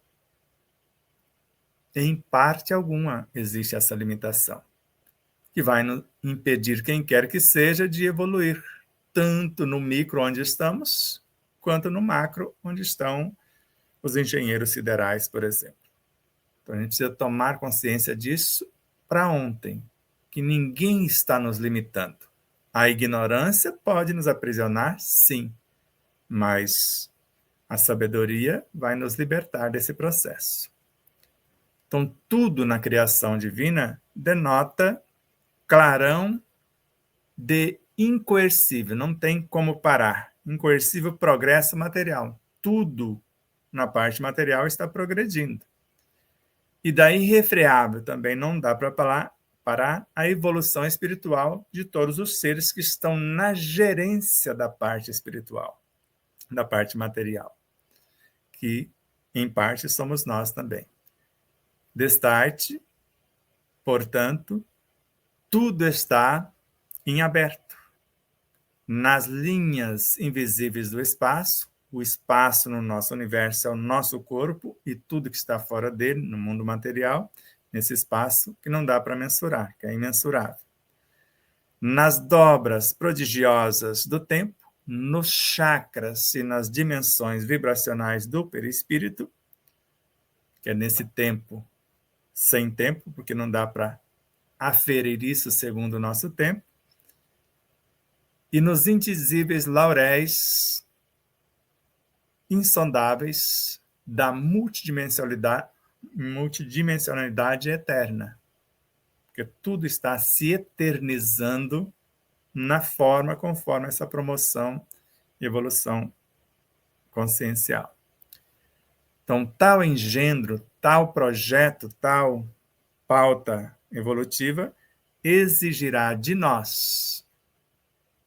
Em parte alguma existe essa limitação, que vai nos impedir quem quer que seja de evoluir, tanto no micro onde estamos, quanto no macro onde estão os engenheiros siderais, por exemplo. Então a gente precisa tomar consciência disso para ontem, que ninguém está nos limitando. A ignorância pode nos aprisionar, sim, mas a sabedoria vai nos libertar desse processo. Então, tudo na criação divina denota clarão de incoercível, não tem como parar. Incoercível progresso material. Tudo na parte material está progredindo. E daí irrefreável também não dá para parar a evolução espiritual de todos os seres que estão na gerência da parte espiritual, da parte material, que em parte somos nós também. Destarte, portanto, tudo está em aberto. Nas linhas invisíveis do espaço, o espaço no nosso universo é o nosso corpo e tudo que está fora dele, no mundo material, nesse espaço que não dá para mensurar, que é imensurável. Nas dobras prodigiosas do tempo, nos chakras e nas dimensões vibracionais do perispírito, que é nesse tempo sem tempo, porque não dá para aferir isso segundo o nosso tempo, e nos indizíveis lauréis insondáveis da multidimensionalidade eterna, porque tudo está se eternizando na forma conforme essa promoção e evolução consciencial. Então, tal engendro, tal projeto, tal pauta evolutiva exigirá de nós,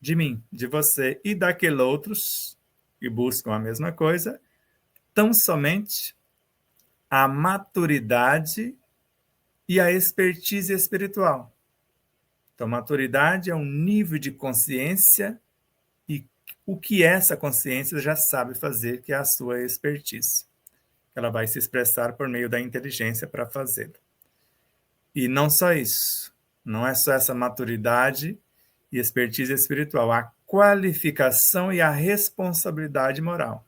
de mim, de você e daqueles outros que buscam a mesma coisa, tão somente a maturidade e a expertise espiritual. Então, maturidade é um nível de consciência e o que essa consciência já sabe fazer, que é a sua expertise. Ela vai se expressar por meio da inteligência para fazê-lo. E não só isso, não é só essa maturidade e expertise espiritual, a qualificação e a responsabilidade moral.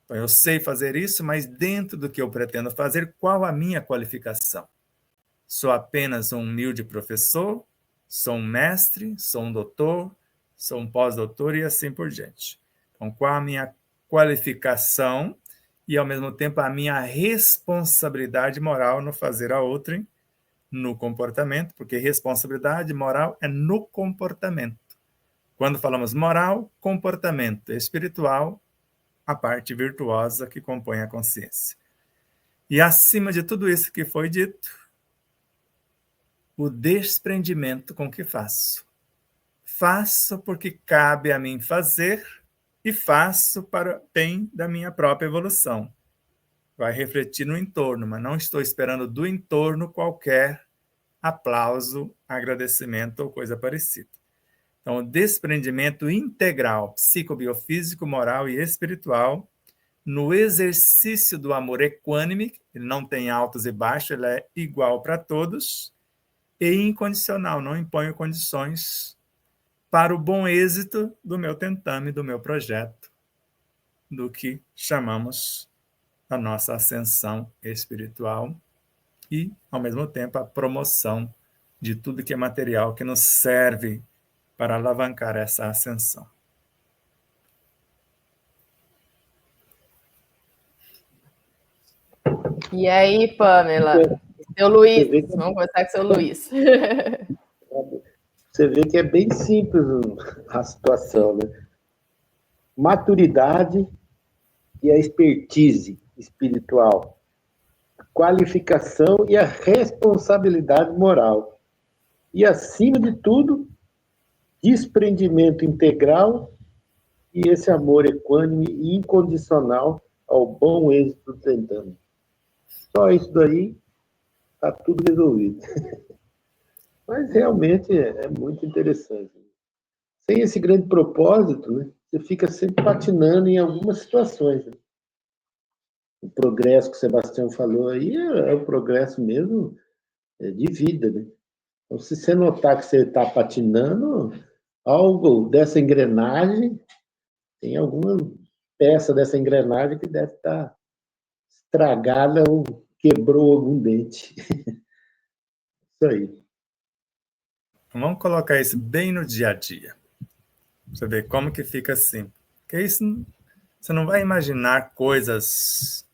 Então, eu sei fazer isso, mas dentro do que eu pretendo fazer, qual a minha qualificação? Sou apenas um humilde professor? Sou um mestre? Sou um doutor? Sou um pós-doutor? E assim por diante. Então, qual a minha qualificação e, ao mesmo tempo, a minha responsabilidade moral no fazer a outrem, no comportamento, porque responsabilidade moral é no comportamento. Quando falamos moral, comportamento espiritual, a parte virtuosa que compõe a consciência. E acima de tudo isso que foi dito, o desprendimento com que faço. Faço porque cabe a mim fazer e faço para o bem da minha própria evolução. Vai refletir no entorno, mas não estou esperando do entorno qualquer aplauso, agradecimento ou coisa parecida. Então, o desprendimento integral, psicobiofísico, moral e espiritual, no exercício do amor equânime, ele não tem altos e baixos, ele é igual para todos, e incondicional, não imponho condições para o bom êxito do meu tentame, do meu projeto, do que chamamos a nossa ascensão espiritual e, ao mesmo tempo, a promoção de tudo que é material que nos serve para alavancar essa ascensão. E aí, Pamela? Seu Luiz, vamos começar com o seu Luiz. Você vê que é bem simples a situação, né? Maturidade e a expertise espiritual, a qualificação e a responsabilidade moral. E, acima de tudo, desprendimento integral e esse amor equânime e incondicional ao bom êxito do tentando. Só isso daí está tudo resolvido. Mas realmente é muito interessante. Sem esse grande propósito, né, você fica sempre patinando em algumas situações. Né? O progresso que o Sebastião falou aí é o progresso mesmo de vida. Né? Então, se você notar que você está patinando, algo dessa engrenagem, tem alguma peça dessa engrenagem que deve estar estragada ou quebrou algum dente. Isso aí. Vamos colocar isso bem no dia a dia. Você vê como que fica assim. Porque isso, você não vai imaginar coisas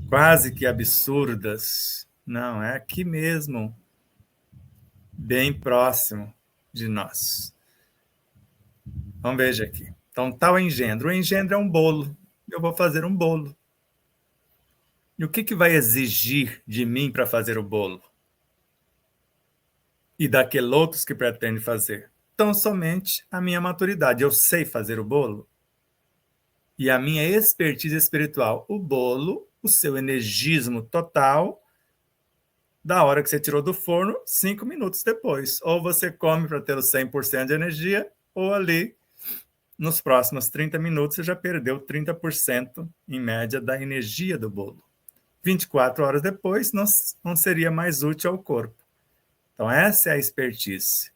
quase que absurdas. Não, é aqui mesmo, bem próximo de nós. Então, veja aqui. Então, tá o engendro. O engendro é um bolo. Eu vou fazer um bolo. E o que vai exigir de mim para fazer o bolo? E daqueles outros que pretende fazer? Tão somente a minha maturidade. Eu sei fazer o bolo. E a minha expertise espiritual. O bolo, o seu energismo total, da hora que você tirou do forno, 5 minutos depois. Ou você come para ter o 100% de energia, ou ali, nos próximos 30 minutos, você já perdeu 30% em média da energia do bolo. 24 horas depois, não seria mais útil ao corpo. Então, essa é a expertise.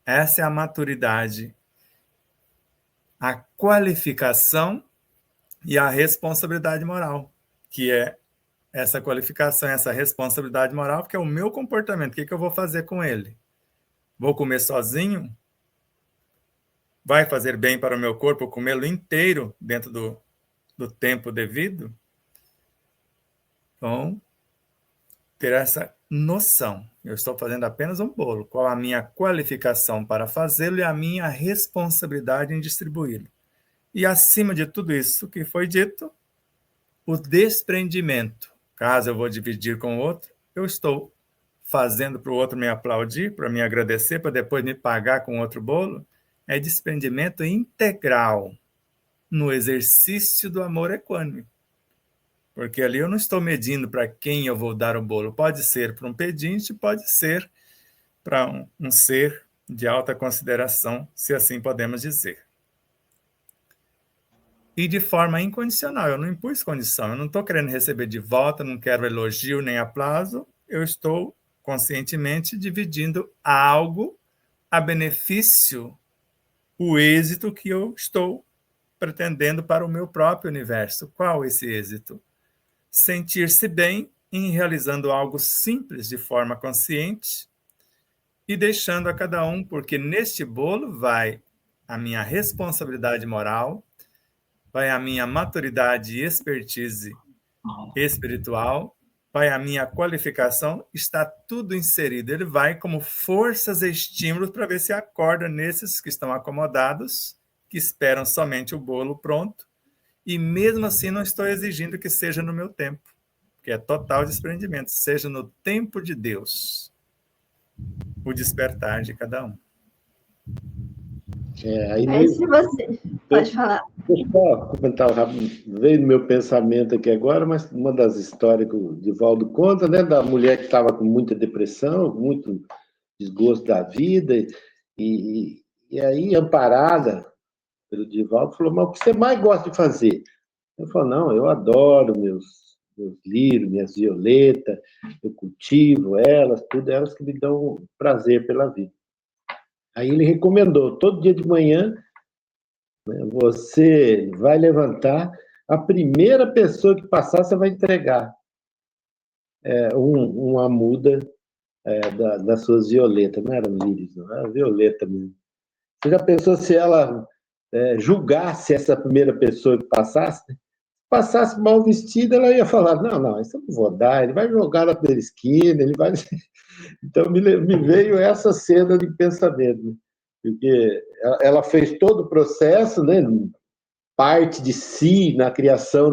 Essa é a maturidade, a qualificação e a responsabilidade moral, que é essa qualificação, essa responsabilidade moral, que é o meu comportamento. O que eu vou fazer com ele? Vou comer sozinho? Vai fazer bem para o meu corpo comê-lo inteiro dentro do tempo devido? Então, ter essa noção. Eu estou fazendo apenas um bolo. Qual a minha qualificação para fazê-lo e a minha responsabilidade em distribuí-lo? E, acima de tudo isso que foi dito, o desprendimento. Caso eu vou dividir com o outro, eu estou fazendo para o outro me aplaudir, para me agradecer, para depois me pagar com outro bolo. É desprendimento integral no exercício do amor equânime. Porque ali eu não estou medindo para quem eu vou dar o bolo. Pode ser para um pedinte, pode ser para um ser de alta consideração, se assim podemos dizer. E de forma incondicional, eu não impus condição, eu não estou querendo receber de volta, não quero elogio nem aplauso, eu estou conscientemente dividindo algo a benefício, o êxito que eu estou pretendendo para o meu próprio universo. Qual esse êxito? Sentir-se bem em realizando algo simples de forma consciente e deixando a cada um, porque neste bolo vai a minha responsabilidade moral, vai a minha maturidade e expertise espiritual, vai a minha qualificação, está tudo inserido. Ele vai como forças e estímulos para ver se acorda nesses que estão acomodados, que esperam somente o bolo pronto, e mesmo assim não estou exigindo que seja no meu tempo, que é total desprendimento, seja no tempo de Deus, o despertar de cada um. Aí se você... Pode falar. Deixa eu só comentar rápido. Veio no meu pensamento aqui agora, mas uma das histórias que o Divaldo conta, né, da mulher que estava com muita depressão, muito desgosto da vida, e aí, amparada pelo Divaldo, falou, mas o que você mais gosta de fazer? Eu falo, não, eu adoro meus lírios, minhas violetas, eu cultivo elas, tudo elas que me dão prazer pela vida. Aí ele recomendou, todo dia de manhã, né, você vai levantar, a primeira pessoa que passar, você vai entregar uma muda das suas violetas, não eram lírios, não, era violeta mesmo. Você já pensou se ela julgasse essa primeira pessoa que passasse mal vestida, ela ia falar, não, isso eu não vou dar, ele vai jogar na primeira esquina, ele vai... Então, me veio essa cena de pensamento, né? Porque ela fez todo o processo, né? Parte de si na criação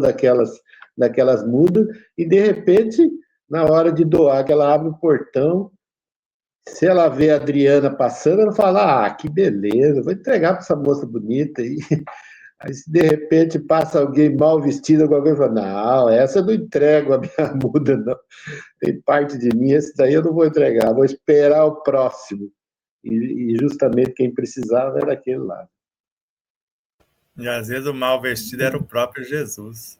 daquelas mudas, e de repente, na hora de doar, que ela abre o portão, se ela vê a Adriana passando, ela fala, ah, que beleza, vou entregar para essa moça bonita aí. Aí, se de repente passa alguém mal vestido, alguma coisa, fala, não, essa eu não entrego a minha muda, não. Tem parte de mim, esse daí eu não vou entregar, vou esperar o próximo. E justamente quem precisava era aquele lá. E às vezes o mal vestido era o próprio Jesus.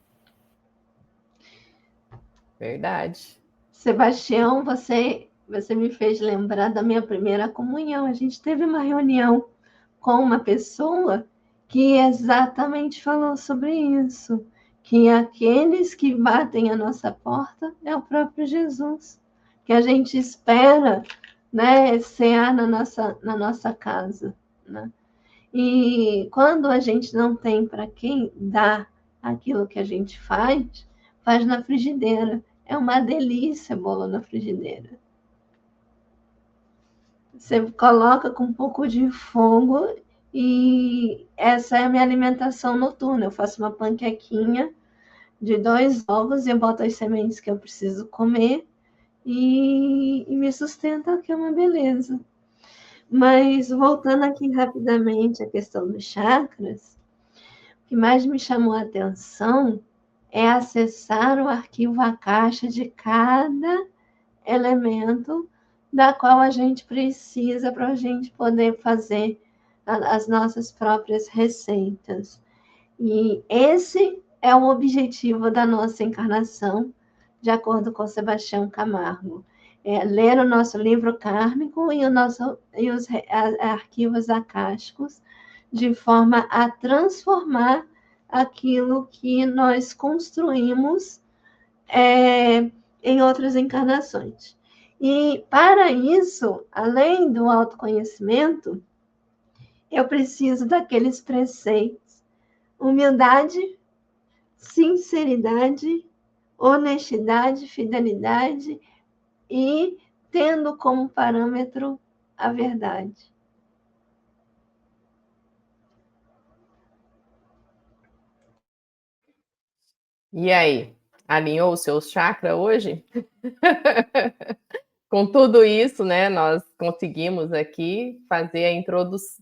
Verdade. Sebastião, você me fez lembrar da minha primeira comunhão. A gente teve uma reunião com uma pessoa que exatamente falou sobre isso, que aqueles que batem a nossa porta é o próprio Jesus, que a gente espera, né, cear na nossa casa, né? E quando a gente não tem para quem dar aquilo que a gente faz na frigideira. É uma delícia bolo na frigideira. Você coloca com um pouco de fogo e essa é a minha alimentação noturna. Eu faço uma panquequinha de 2 ovos e eu boto as sementes que eu preciso comer e me sustenta, que é uma beleza. Mas voltando aqui rapidamente à questão dos chakras, o que mais me chamou a atenção é acessar o arquivo, a caixa de cada elemento da qual a gente precisa para a gente poder fazer as nossas próprias receitas. E esse é o objetivo da nossa encarnação, de acordo com Sebastião Camargo. É ler o nosso livro kármico e os arquivos acásticos, de forma a transformar aquilo que nós construímos em outras encarnações. E para isso, além do autoconhecimento, eu preciso daqueles preceitos: humildade, sinceridade, honestidade, fidelidade e tendo como parâmetro a verdade. E aí, alinhou o seu chakra hoje? Com tudo isso, né, nós conseguimos aqui fazer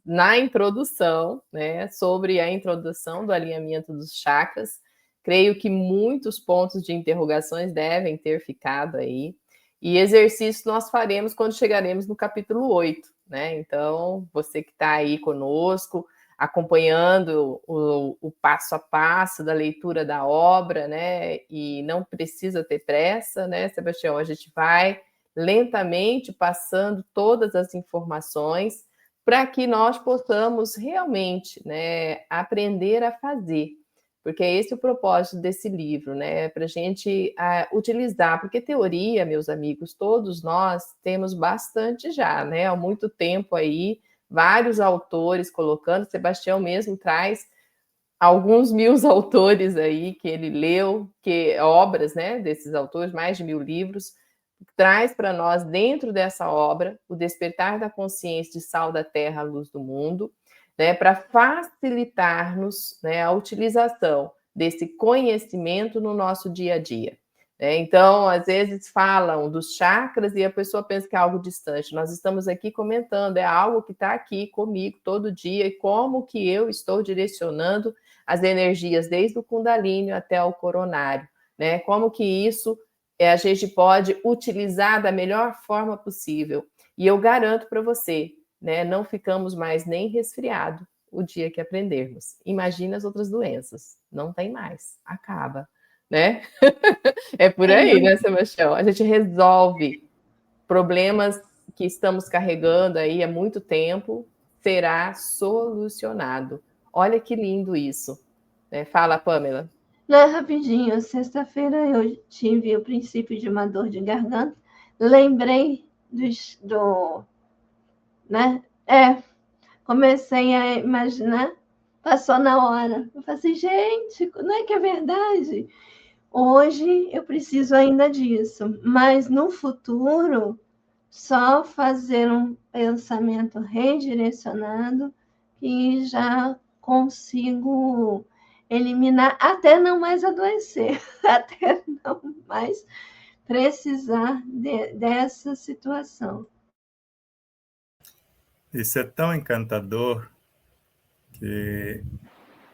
na introdução, né, sobre a introdução do alinhamento dos chakras. Creio que muitos pontos de interrogações devem ter ficado aí. E exercício nós faremos quando chegaremos no capítulo 8, né? Então, você que está aí conosco, acompanhando o passo a passo da leitura da obra, né? E não precisa ter pressa, né, Sebastião? A gente vai lentamente passando todas as informações para que nós possamos realmente, né, aprender a fazer, porque é esse o propósito desse livro, né, para a gente utilizar, porque teoria, meus amigos, todos nós temos bastante já, né, há muito tempo aí, vários autores colocando, Sebastião mesmo traz alguns 1000 autores aí que ele leu, obras, né, desses autores, mais de 1000 livros, traz para nós, dentro dessa obra, o despertar da consciência de sal da terra, luz do mundo, né, para facilitar-nos, né, a utilização desse conhecimento no nosso dia a dia. Né? Então, às vezes falam dos chakras e a pessoa pensa que é algo distante. Nós estamos aqui comentando, é algo que está aqui comigo todo dia, e como que eu estou direcionando as energias desde o Kundalini até o coronário. Né? Como que isso a gente pode utilizar da melhor forma possível. E eu garanto para você, né, não ficamos mais nem resfriado o dia que aprendermos. Imagina as outras doenças. Não tem mais. Acaba. Né? É por aí, né, Sebastião? A gente resolve problemas que estamos carregando aí há muito tempo, será solucionado. Olha que lindo isso. Fala, Pamela. Não, rapidinho, sexta-feira eu tive o princípio de uma dor de garganta, lembrei né? Comecei a imaginar, passou na hora. Eu falei assim, gente, não é que é verdade? Hoje eu preciso ainda disso, mas no futuro, só fazer um pensamento redirecionado e já consigo eliminar até não mais adoecer, até não mais precisar dessa situação. Isso é tão encantador que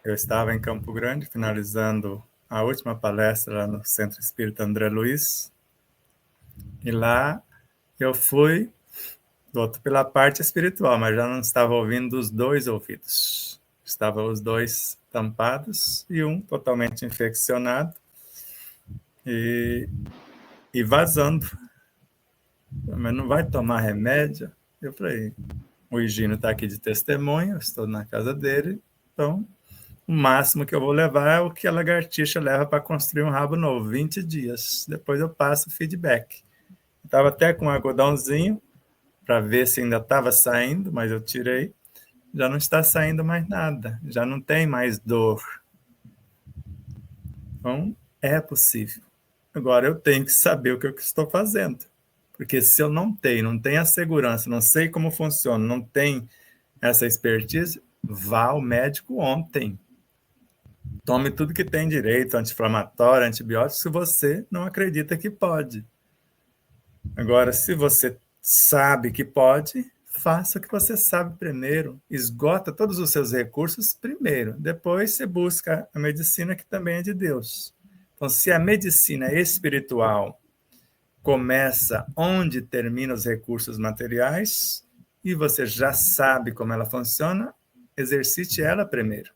eu estava em Campo Grande, finalizando a última palestra lá no Centro Espírita André Luiz, e lá eu fui pela parte espiritual, mas já não estava ouvindo dos dois ouvidos. Estavam os dois tampados e um totalmente infeccionado e vazando. Mas não vai tomar remédio? Eu falei, o Higino está aqui de testemunho, estou na casa dele, então o máximo que eu vou levar é o que a lagartixa leva para construir um rabo novo, 20 dias. Depois eu passo o feedback. Estava até com um algodãozinho para ver se ainda estava saindo, mas eu tirei. Já não está saindo mais nada, já não tem mais dor. Então, é possível. Agora eu tenho que saber o que eu estou fazendo. Porque se eu não tenho a segurança, não sei como funciona, não tenho essa expertise, vá ao médico ontem. Tome tudo que tem direito, anti-inflamatório, antibiótico, se você não acredita que pode. Agora, se você sabe que pode, faça o que você sabe primeiro. Esgota todos os seus recursos primeiro. Depois você busca a medicina, que também é de Deus. Então, se a medicina espiritual começa onde termina os recursos materiais e você já sabe como ela funciona, exercite ela primeiro.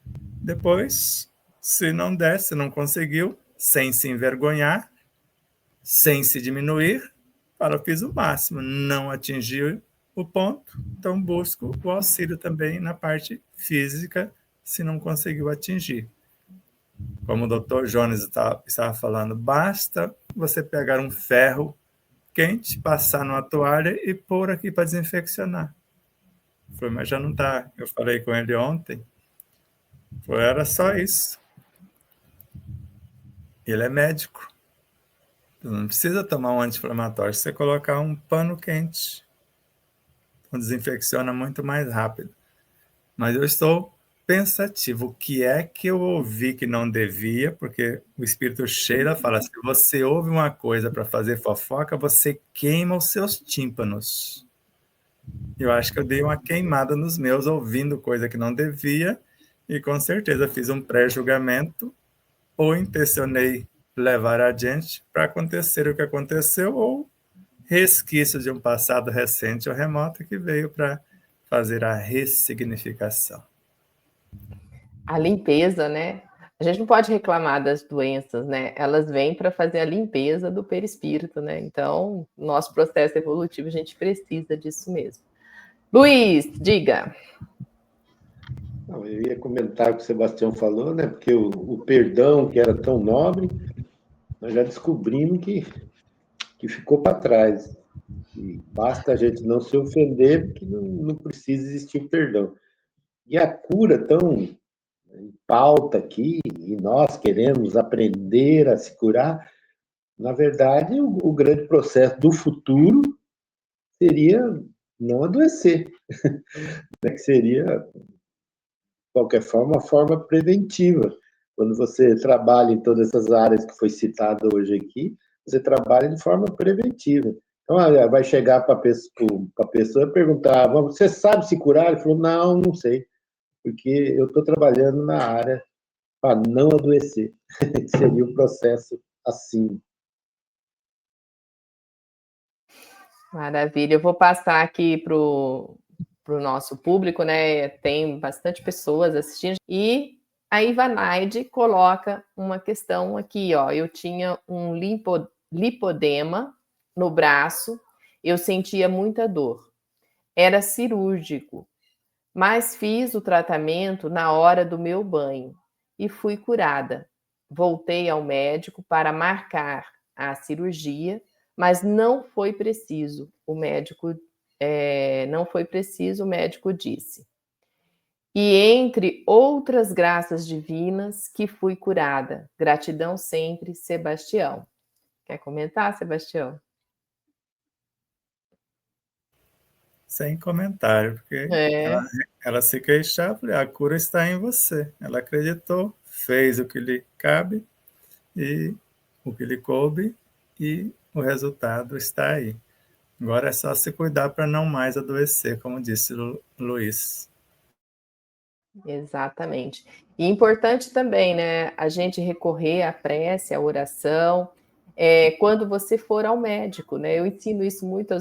Depois, se não der, se não conseguiu, sem se envergonhar, sem se diminuir, fala, eu fiz o máximo, não atingi o ponto, então busco o auxílio também na parte física, se não conseguiu atingir. Como o Dr. Jones estava falando, basta você pegar um ferro quente, passar numa toalha e pôr aqui para desinfeccionar. Falei, mas já não está. Eu falei com ele ontem. Falei, era só isso. Ele é médico. Não precisa tomar um anti-inflamatório. Se você colocar um pano quente, então desinfecciona muito mais rápido. Mas eu estou pensativo. O que é que eu ouvi que não devia? Porque o espírito Sheila fala, se você ouve uma coisa para fazer fofoca, você queima os seus tímpanos. Eu acho que eu dei uma queimada nos meus, ouvindo coisa que não devia, e com certeza fiz um pré-julgamento, ou intencionei levar adiante para acontecer o que aconteceu, ou resquício de um passado recente ou remoto que veio para fazer a ressignificação. A limpeza, né? A gente não pode reclamar das doenças, né? Elas vêm para fazer a limpeza do perispírito, né? Então, nosso processo evolutivo, a gente precisa disso mesmo. Luiz, diga. Não, eu ia comentar o que o Sebastião falou, né? Porque o perdão, que era tão nobre, nós já descobrimos que ficou para trás. E basta a gente não se ofender, porque não precisa existir o perdão. E a cura tão em pauta aqui, e nós queremos aprender a se curar, na verdade, o grande processo do futuro seria não adoecer, né? Que seria, de qualquer forma, uma forma preventiva. Quando você trabalha em todas essas áreas que foi citada hoje aqui, você trabalha de forma preventiva. Então, vai chegar para a pessoa e perguntar, você sabe se curar? Ele falou, não sei, porque eu estou trabalhando na área para não adoecer. Seria o processo assim. Maravilha. Eu vou passar aqui para o nosso público, né? Tem bastante pessoas assistindo. E a Ivanaide coloca uma questão aqui, ó. Eu tinha um lipodema no braço, eu sentia muita dor. Era cirúrgico, mas fiz o tratamento na hora do meu banho e fui curada. Voltei ao médico para marcar a cirurgia, mas não foi preciso. O médico não foi preciso, o médico disse. E entre outras graças divinas que fui curada. Gratidão sempre, Sebastião. Quer comentar, Sebastião? sem comentário, porque ela se queixava, falei, a cura está em você. Ela acreditou, fez o que lhe cabe e o que lhe coube, e o resultado está aí. Agora é só se cuidar para não mais adoecer, como disse o Luiz. Exatamente. E importante também, né, a gente recorrer à prece, à oração, quando você for ao médico, né? Eu ensino isso muito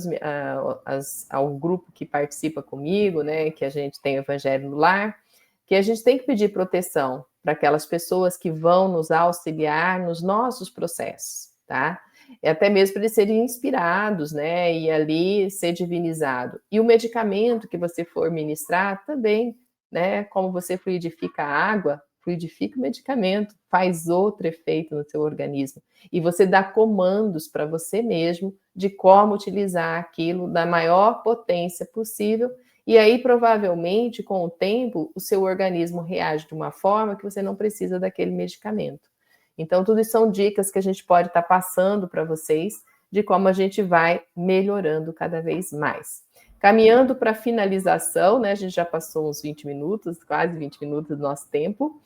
ao grupo que participa comigo, né? Que a gente tem o Evangelho no Lar, que a gente tem que pedir proteção para aquelas pessoas que vão nos auxiliar nos nossos processos, tá? Até mesmo para eles serem inspirados, né? E ali ser divinizado. E o medicamento que você for ministrar também, né? Como você fluidifica a água, fluidifica o medicamento, faz outro efeito no seu organismo. E você dá comandos para você mesmo de como utilizar aquilo da maior potência possível. E aí, provavelmente, com o tempo, o seu organismo reage de uma forma que você não precisa daquele medicamento. Então, tudo isso são dicas que a gente pode estar passando para vocês de como a gente vai melhorando cada vez mais. Caminhando para a finalização, né? A gente já passou uns 20 minutos, quase 20 minutos do nosso tempo.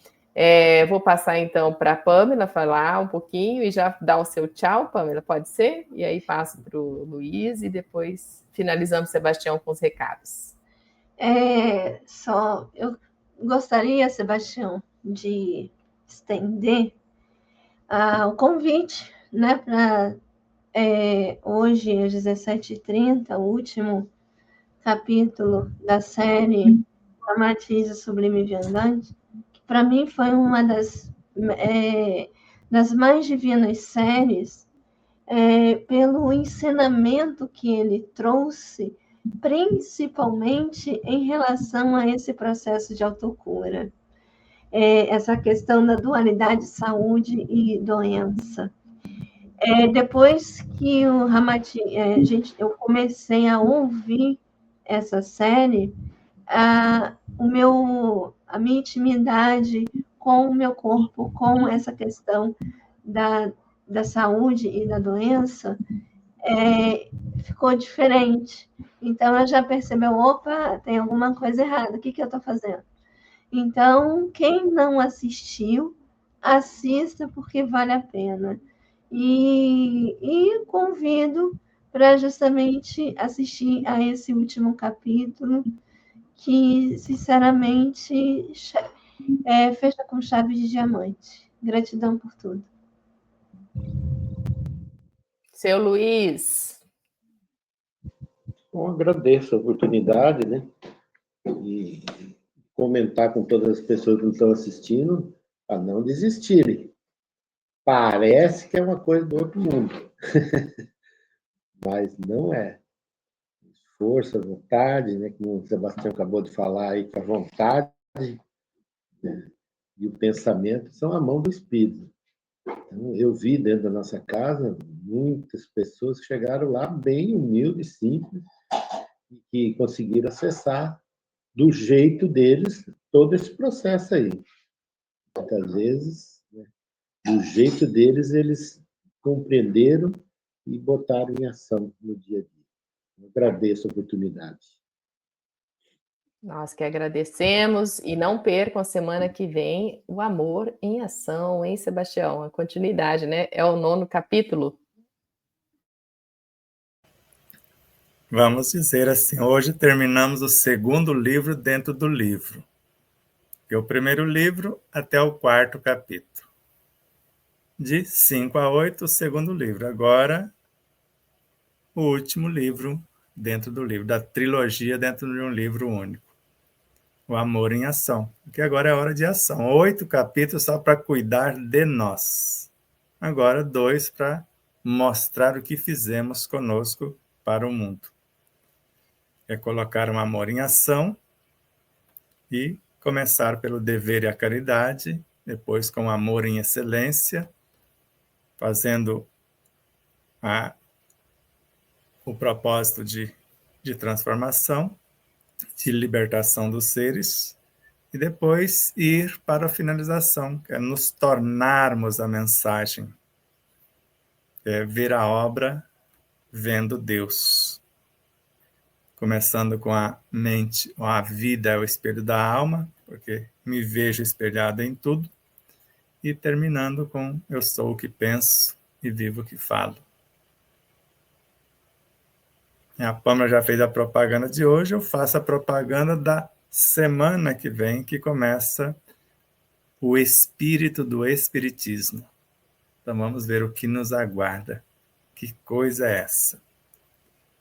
Vou passar, então, para a Pamela falar um pouquinho e já dar o seu tchau, Pamela, pode ser? E aí passo para o Luiz e depois finalizamos, Sebastião, com os recados. Eu gostaria, Sebastião, de estender o convite, né, para hoje, às 17h30, o último capítulo da série da Matiz Sublime Viandante, que para mim foi uma das mais divinas séries, pelo ensinamento que ele trouxe, principalmente em relação a esse processo de autocura. Essa questão da dualidade saúde e doença. Depois que o Ramati, eu comecei a ouvir essa série, a minha intimidade com o meu corpo, com essa questão da saúde e da doença, ficou diferente. Então, eu já percebi, opa, tem alguma coisa errada, o que eu estou fazendo? Então, quem não assistiu, assista, porque vale a pena. E convido para justamente assistir a esse último capítulo, que, sinceramente, fecha com chave de diamante. Gratidão por tudo. Seu Luiz. Bom, agradeço a oportunidade, né? E comentar com todas as pessoas que estão assistindo a não desistirem. Parece que é uma coisa do outro mundo, mas não é. Força, vontade, né? Como o Sebastião acabou de falar aí, que a vontade, né, e o pensamento são a mão do Espírito. Então, eu vi dentro da nossa casa muitas pessoas que chegaram lá bem humildes, simples, e que conseguiram acessar do jeito deles todo esse processo aí. Muitas vezes, né, do jeito deles, eles compreenderam e botaram em ação no dia a dia. Eu agradeço a oportunidade. Nós que agradecemos e não percam a semana que vem o Amor em Ação, hein, Sebastião? A continuidade, né? É o 9º capítulo. Vamos dizer assim, hoje terminamos o 2º livro dentro do livro. E o primeiro livro até o 4º capítulo. De 5 a 8, o 2º livro. Agora, o último livro dentro do livro, da trilogia dentro de um livro único. O Amor em Ação. Porque agora é hora de ação. 8 capítulos só para cuidar de nós. Agora 2 para mostrar o que fizemos conosco para o mundo. É colocar o amor em ação e começar pelo dever e a caridade, depois com o amor em excelência, fazendo o propósito de transformação, de libertação dos seres, e depois ir para a finalização, que é nos tornarmos a mensagem, ver a obra vendo Deus. começando com a mente, ou a vida é o espelho da alma, porque me vejo espelhado em tudo, e terminando com eu sou o que penso e vivo o que falo. A Pâmela já fez a propaganda de hoje, eu faço a propaganda da semana que vem, que começa o espírito do espiritismo. Então vamos ver o que nos aguarda. Que coisa é essa?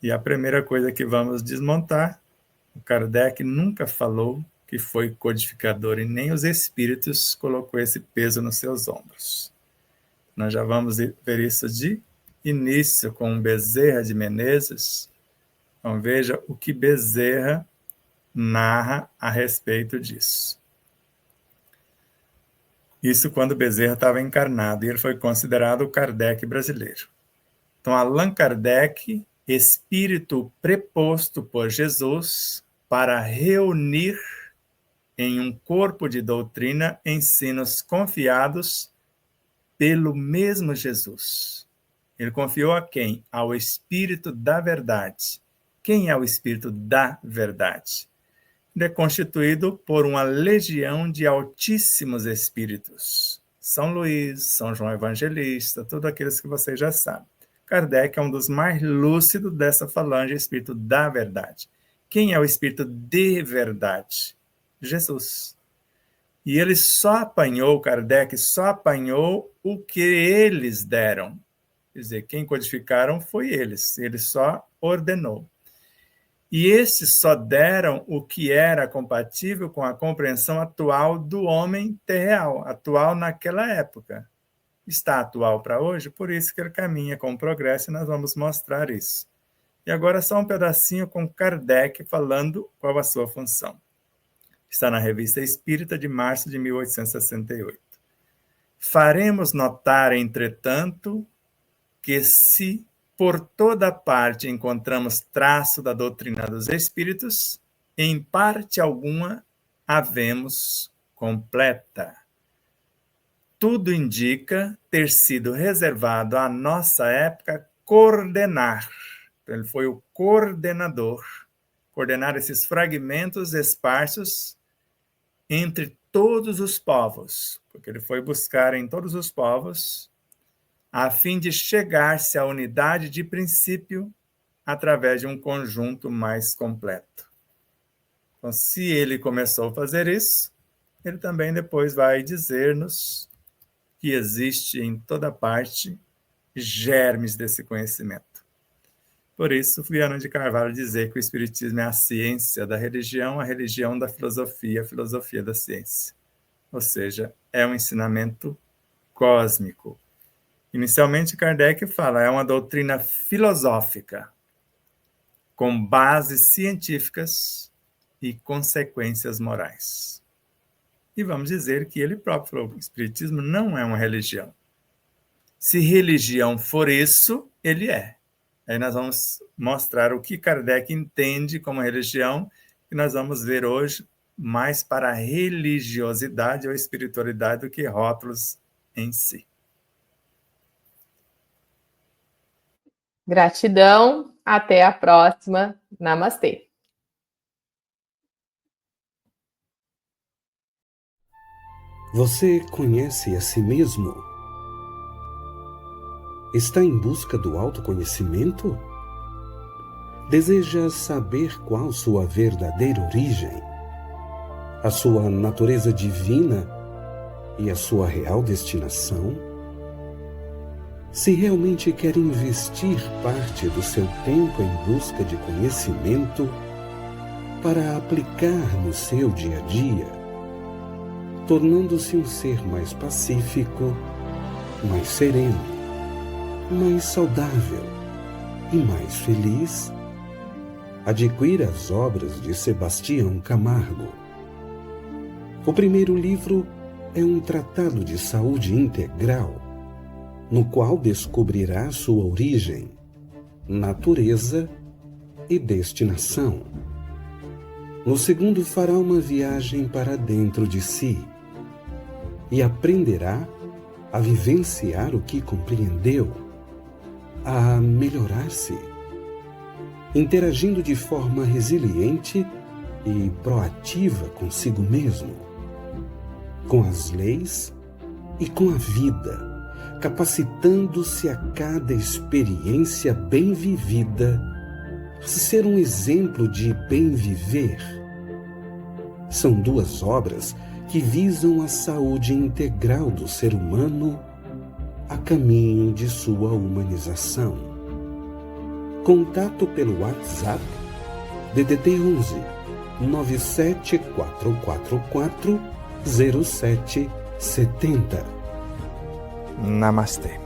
E a primeira coisa que vamos desmontar, o Kardec nunca falou que foi codificador e nem os espíritos colocou esse peso nos seus ombros. Nós já vamos ver isso de início com Bezerra de Menezes. Então veja o que Bezerra narra a respeito disso. Isso quando Bezerra estava encarnado, e ele foi considerado o Kardec brasileiro. Então, Allan Kardec, espírito preposto por Jesus para reunir em um corpo de doutrina ensinos confiados pelo mesmo Jesus. Ele confiou a quem? Ao Espírito da Verdade. Quem é o Espírito da Verdade? Ele é constituído por uma legião de altíssimos espíritos. São Luís, São João Evangelista, todos aqueles que vocês já sabem. Kardec é um dos mais lúcidos dessa falange, Espírito da Verdade. Quem é o Espírito de Verdade? Jesus. E ele só apanhou, Kardec só apanhou o que eles deram. Quer dizer, quem codificaram foi eles, ele só ordenou. E esses só deram o que era compatível com a compreensão atual do homem terreal, atual naquela época. Está atual para hoje, por isso que ele caminha com o progresso e nós vamos mostrar isso. E agora só um pedacinho com Kardec falando qual a sua função. Está na Revista Espírita de março de 1868. Faremos notar, entretanto, que se por toda parte encontramos traço da doutrina dos espíritos, em parte alguma havemos completa. Tudo indica ter sido reservado à nossa época coordenar. Ele foi o coordenador, coordenar esses fragmentos esparsos entre todos os povos, porque ele foi buscar em todos os povos a fim de chegar-se à unidade de princípio através de um conjunto mais completo. Então, se ele começou a fazer isso, ele também depois vai dizer-nos que existe em toda parte germes desse conhecimento. Por isso, Viana de Carvalho dizer que o Espiritismo é a ciência da religião, a religião da filosofia, a filosofia da ciência. Ou seja, é um ensinamento cósmico. Inicialmente, Kardec fala, é uma doutrina filosófica, com bases científicas e consequências morais. E vamos dizer que ele próprio falou, o Espiritismo não é uma religião. Se religião for isso, ele é. Aí nós vamos mostrar o que Kardec entende como religião, e nós vamos ver hoje mais para a religiosidade ou espiritualidade do que rótulos em si. Gratidão, até a próxima. Namastê. Você conhece a si mesmo? Está em busca do autoconhecimento? Deseja saber qual sua verdadeira origem, a sua natureza divina e a sua real destinação? Se realmente quer investir parte do seu tempo em busca de conhecimento para aplicar no seu dia a dia, tornando-se um ser mais pacífico, mais sereno, mais saudável e mais feliz, adquira as obras de Sebastião Camargo. O primeiro livro é um tratado de saúde integral, no qual descobrirá sua origem, natureza e destinação. No segundo, fará uma viagem para dentro de si e aprenderá a vivenciar o que compreendeu, a melhorar-se. interagindo de forma resiliente e proativa consigo mesmo, com as leis e com a vida, capacitando-se a cada experiência bem vivida a ser um exemplo de bem viver. São duas obras que visam a saúde integral do ser humano a caminho de sua humanização. Contato pelo WhatsApp DDD 11 97444 0770. Namastê.